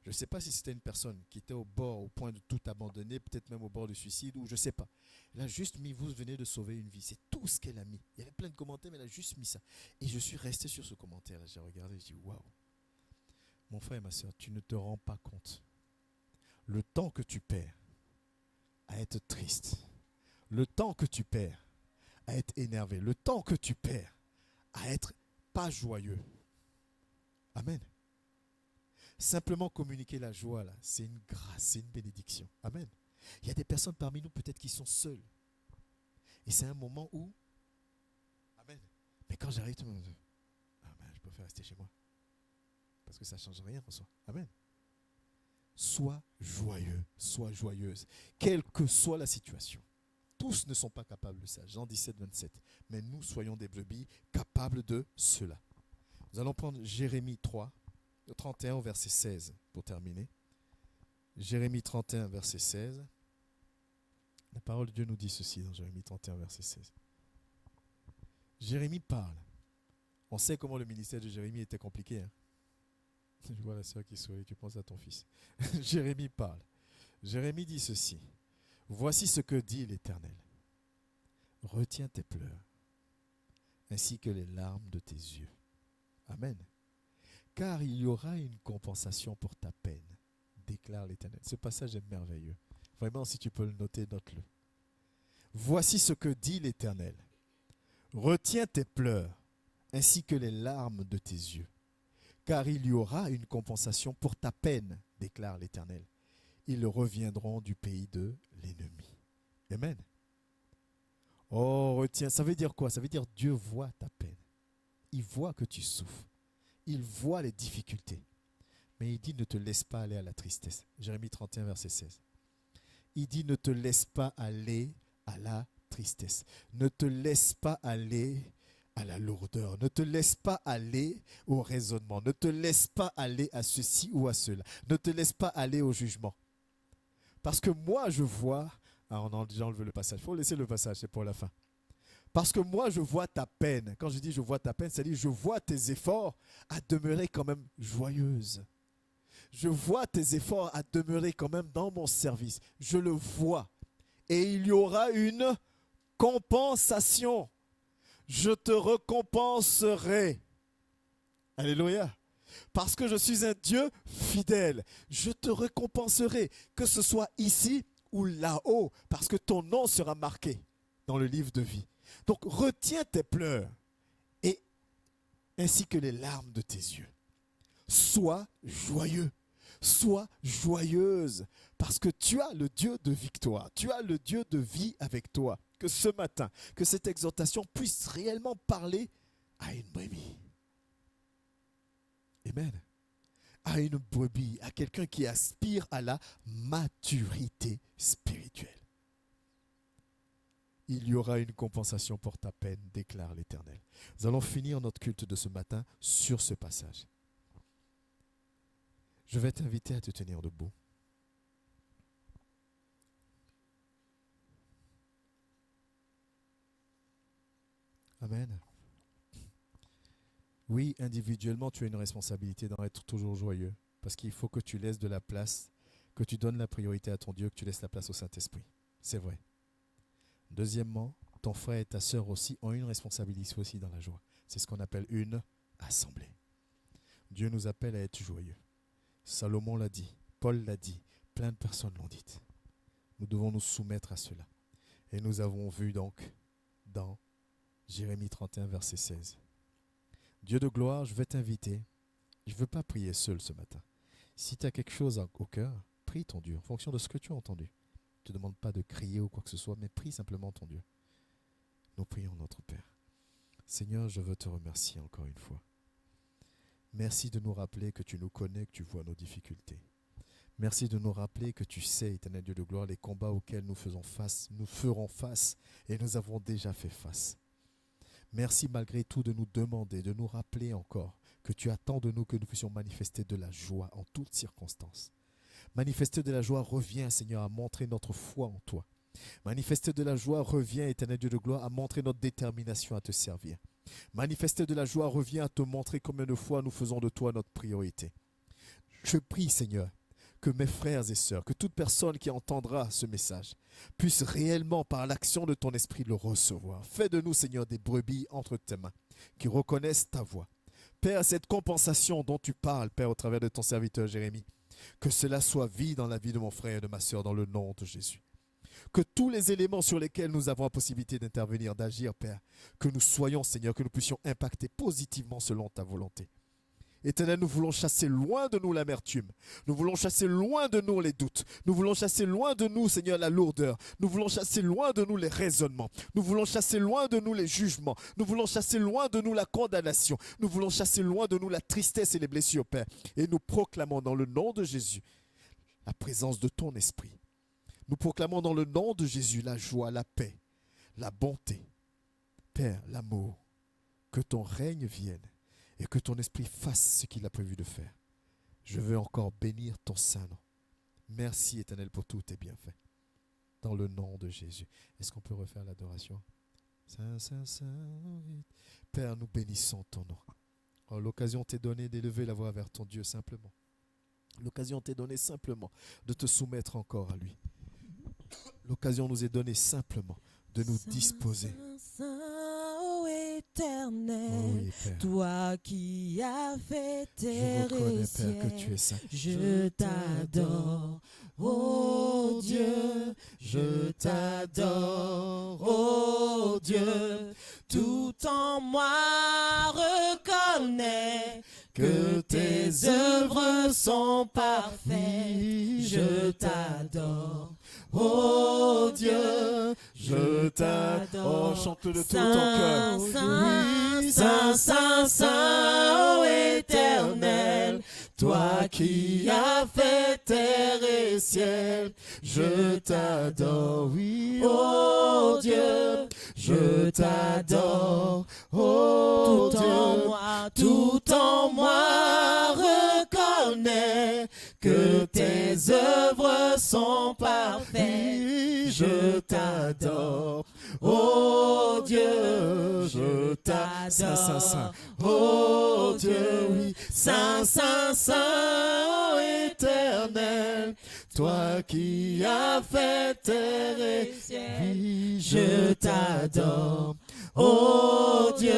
Je ne sais pas si c'était une personne qui était au bord, au point de tout abandonner, peut-être même au bord du suicide, ou je ne sais pas. Elle a juste mis, vous venez de sauver une vie. C'est tout ce qu'elle a mis. Il y avait plein de commentaires, mais elle a juste mis ça. Et je suis resté sur ce commentaire-là. J'ai regardé, je dis, waouh. Mon frère et ma soeur, tu ne te rends pas compte. Le temps que tu perds à être triste, le temps que tu perds à être énervé, le temps que tu perds à être pas joyeux. Amen. Simplement communiquer la joie, là, c'est une grâce, c'est une bénédiction. Amen. Il y a des personnes parmi nous peut-être qui sont seules. Et c'est un moment où, amen. Mais quand j'arrive, tout le monde dit, ah ben, je préfère rester chez moi. Parce que ça ne change rien en soi. Amen. Sois joyeux, sois joyeuse, quelle que soit la situation. Tous ne sont pas capables de ça. Jean 17, 27. Mais nous soyons des brebis capables de cela. Nous allons prendre Jérémie 3, 31 au verset 16 pour terminer. Jérémie 31, verset 16. La parole de Dieu nous dit ceci dans Jérémie 31, verset 16. Jérémie parle. On sait comment le ministère de Jérémie était compliqué. Hein? Je vois la sœur qui sourit, tu penses à ton fils. Jérémie parle. Jérémie dit ceci. Voici ce que dit l'Éternel. Retiens tes pleurs, ainsi que les larmes de tes yeux. Amen. Car il y aura une compensation pour ta peine, déclare l'Éternel. Ce passage est merveilleux. Vraiment, si tu peux le noter, note-le. Voici ce que dit l'Éternel. Retiens tes pleurs, ainsi que les larmes de tes yeux. Car il y aura une compensation pour ta peine, déclare l'Éternel. Ils reviendront du pays de l'ennemi. Amen. Oh, retiens, ça veut dire quoi? Ça veut dire Dieu voit ta peine. Il voit que tu souffres. Il voit les difficultés. Mais il dit ne te laisse pas aller à la tristesse. Jérémie 31, verset 16. Il dit ne te laisse pas aller à la tristesse. Ne te laisse pas aller à la lourdeur. Ne te laisse pas aller au raisonnement. Ne te laisse pas aller à ceci ou à cela. Ne te laisse pas aller au jugement. Parce que moi, je vois... Ah, on a déjà enlevé le passage. Il faut laisser le passage, c'est pour la fin. Parce que moi, je vois ta peine. Quand je dis je vois ta peine, c'est-à-dire je vois tes efforts à demeurer quand même joyeuse. Je vois tes efforts à demeurer quand même dans mon service. Je le vois. Et il y aura une compensation. Je te récompenserai. Alléluia. Parce que je suis un Dieu fidèle. Je te récompenserai, que ce soit ici ou là-haut, parce que ton nom sera marqué dans le livre de vie. Donc retiens tes pleurs, et ainsi que les larmes de tes yeux. Sois joyeux, sois joyeuse, parce que tu as le Dieu de victoire, tu as le Dieu de vie avec toi. Que ce matin, que cette exhortation puisse réellement parler à une brebis. Amen. À une brebis, à quelqu'un qui aspire à la maturité spirituelle. Il y aura une compensation pour ta peine, déclare l'Éternel. Nous allons finir notre culte de ce matin sur ce passage. Je vais t'inviter à te tenir debout. Amen. Oui, individuellement, tu as une responsabilité d'en être toujours joyeux. Parce qu'il faut que tu laisses de la place, que tu donnes la priorité à ton Dieu, que tu laisses la place au Saint-Esprit. C'est vrai. Deuxièmement, ton frère et ta sœur aussi ont une responsabilité aussi dans la joie. C'est ce qu'on appelle une assemblée. Dieu nous appelle à être joyeux. Salomon l'a dit, Paul l'a dit, plein de personnes l'ont dit. Nous devons nous soumettre à cela. Et nous avons vu donc dans Jérémie 31, verset 16. Dieu de gloire, je vais t'inviter. Je ne veux pas prier seul ce matin. Si tu as quelque chose au cœur, prie ton Dieu en fonction de ce que tu as entendu. Ne te demande pas de crier ou quoi que ce soit, mais prie simplement ton Dieu. Nous prions notre Père. Seigneur, je veux te remercier encore une fois. Merci de nous rappeler que tu nous connais, que tu vois nos difficultés. Merci de nous rappeler que tu sais, éternel Dieu de gloire, les combats auxquels nous ferons face et nous avons déjà fait face. Merci malgré tout de nous demander, de nous rappeler encore que tu attends de nous que nous puissions manifester de la joie en toutes circonstances. Manifester de la joie revient, Seigneur, à montrer notre foi en toi. Manifester de la joie revient, éternel Dieu de gloire, à montrer notre détermination à te servir. Manifester de la joie revient à te montrer combien de fois nous faisons de toi notre priorité. Je prie, Seigneur, que mes frères et sœurs, que toute personne qui entendra ce message puisse réellement, par l'action de ton esprit, le recevoir. Fais de nous, Seigneur, des brebis entre tes mains, qui reconnaissent ta voix. Père, cette compensation dont tu parles, Père, au travers de ton serviteur Jérémie, que cela soit vie dans la vie de mon frère et de ma sœur, dans le nom de Jésus. Que tous les éléments sur lesquels nous avons la possibilité d'intervenir, d'agir, Père, que nous soyons, Seigneur, que nous puissions impacter positivement selon ta volonté. Éternel, nous voulons chasser loin de nous l'amertume. Nous voulons chasser loin de nous les doutes. Nous voulons chasser loin de nous, Seigneur, la lourdeur. Nous voulons chasser loin de nous les raisonnements. Nous voulons chasser loin de nous les jugements. Nous voulons chasser loin de nous la condamnation. Nous voulons chasser loin de nous la tristesse et les blessures, Père. Et nous proclamons dans le nom de Jésus la présence de ton esprit. Nous proclamons dans le nom de Jésus la joie, la paix, la bonté. Père, l'amour. Que ton règne vienne. Et que ton esprit fasse ce qu'il a prévu de faire. Je veux encore bénir ton saint nom. Merci, Éternel, pour tous tes bienfaits. Dans le nom de Jésus. Est-ce qu'on peut refaire l'adoration? Saint, Saint, Saint. Père, nous bénissons ton nom. Oh, l'occasion t'est donnée d'élever la voix vers ton Dieu simplement. L'occasion t'est donnée simplement de te soumettre encore à lui. L'occasion nous est donnée simplement de nous disposer. Éternel, Oh oui, Père. toi qui as fait Je terre reconnais, et Père, que tu ciel, es saint. je t'adore, ô Dieu, je t'adore, ô Dieu, tout en moi reconnaît que tes œuvres sont parfaites, je t'adore. Oh Dieu, je t'adore. Oh, chante-le de tout ton cœur. Saint, Saint, Saint, Saint, ô Éternel, toi qui as fait terre et ciel, je t'adore. Oui, oh Dieu, je t'adore. Oh Dieu, tout en moi reconnaît que tes œuvres sont parfaites. Je t'adore. Oh Dieu, je t'adore. Saint, Saint, Saint. Oh Dieu, oui. Saint, Saint, Saint, Éternel, toi qui as fait terre et ciel, oui, je t'adore. Oh Dieu,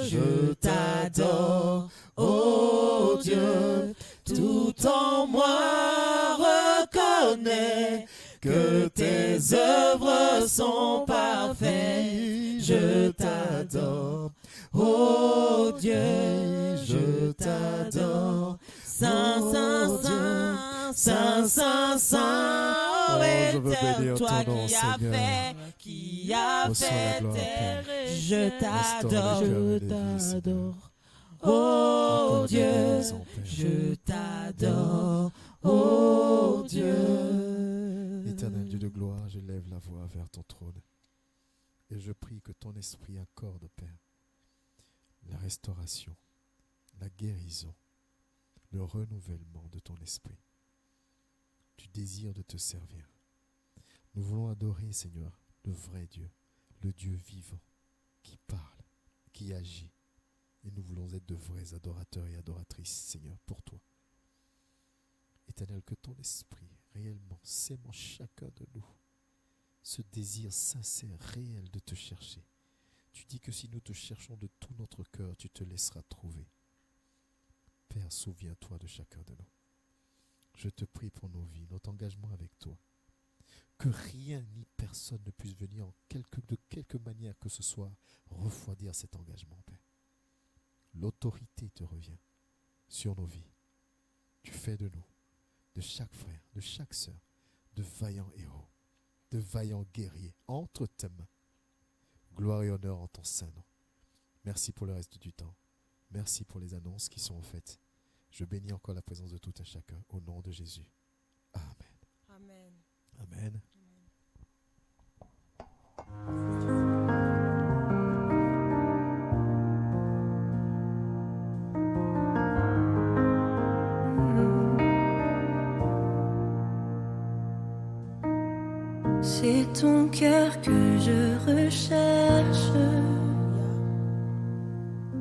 je t'adore. Oh Dieu, tout en moi reconnaît que tes œuvres sont parfaites. Je t'adore. Oh Dieu, je t'adore. Saint, Saint, Saint, Saint, Saint, Saint, Oh, je veux bénir toi ton nom, qui as Seigneur. fait, qui a Reçois la fait gloire, terre Père. et ciel. Je t'adore, Restaure je les cœurs et les vies, Seigneur. t'adore. Oh Accorde Dieu, la guérison, Père. je t'adore. Oh Dieu. Éternel Dieu de gloire, je lève la voix vers ton trône. Et je prie que ton esprit accorde, Père, la restauration, la guérison, le renouvellement de ton esprit, du désir de te servir. Nous voulons adorer, Seigneur, le vrai Dieu, le Dieu vivant qui parle, qui agit. Et nous voulons être de vrais adorateurs et adoratrices, Seigneur, pour toi. Éternel, que ton esprit, réellement, sème en chacun de nous ce désir sincère, réel de te chercher. Tu dis que si nous te cherchons de tout notre cœur, tu te laisseras trouver. Père, souviens-toi de chacun de nous. Je te prie pour nos vies, notre engagement avec toi. Que rien ni personne ne puisse venir de quelque manière que ce soit refroidir cet engagement, Père. L'autorité te revient sur nos vies. Tu fais de nous, de chaque frère, de chaque sœur, de vaillants héros, de vaillants guerriers entre tes mains. Gloire et honneur en ton saint nom. Merci pour le reste du temps. Merci pour les annonces qui sont faites. Je bénis encore la présence de tout un chacun au nom de Jésus. Amen. Amen. Amen. C'est ton cœur que je recherche.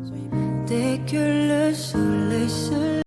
Soyez bénis. Dès que le soleil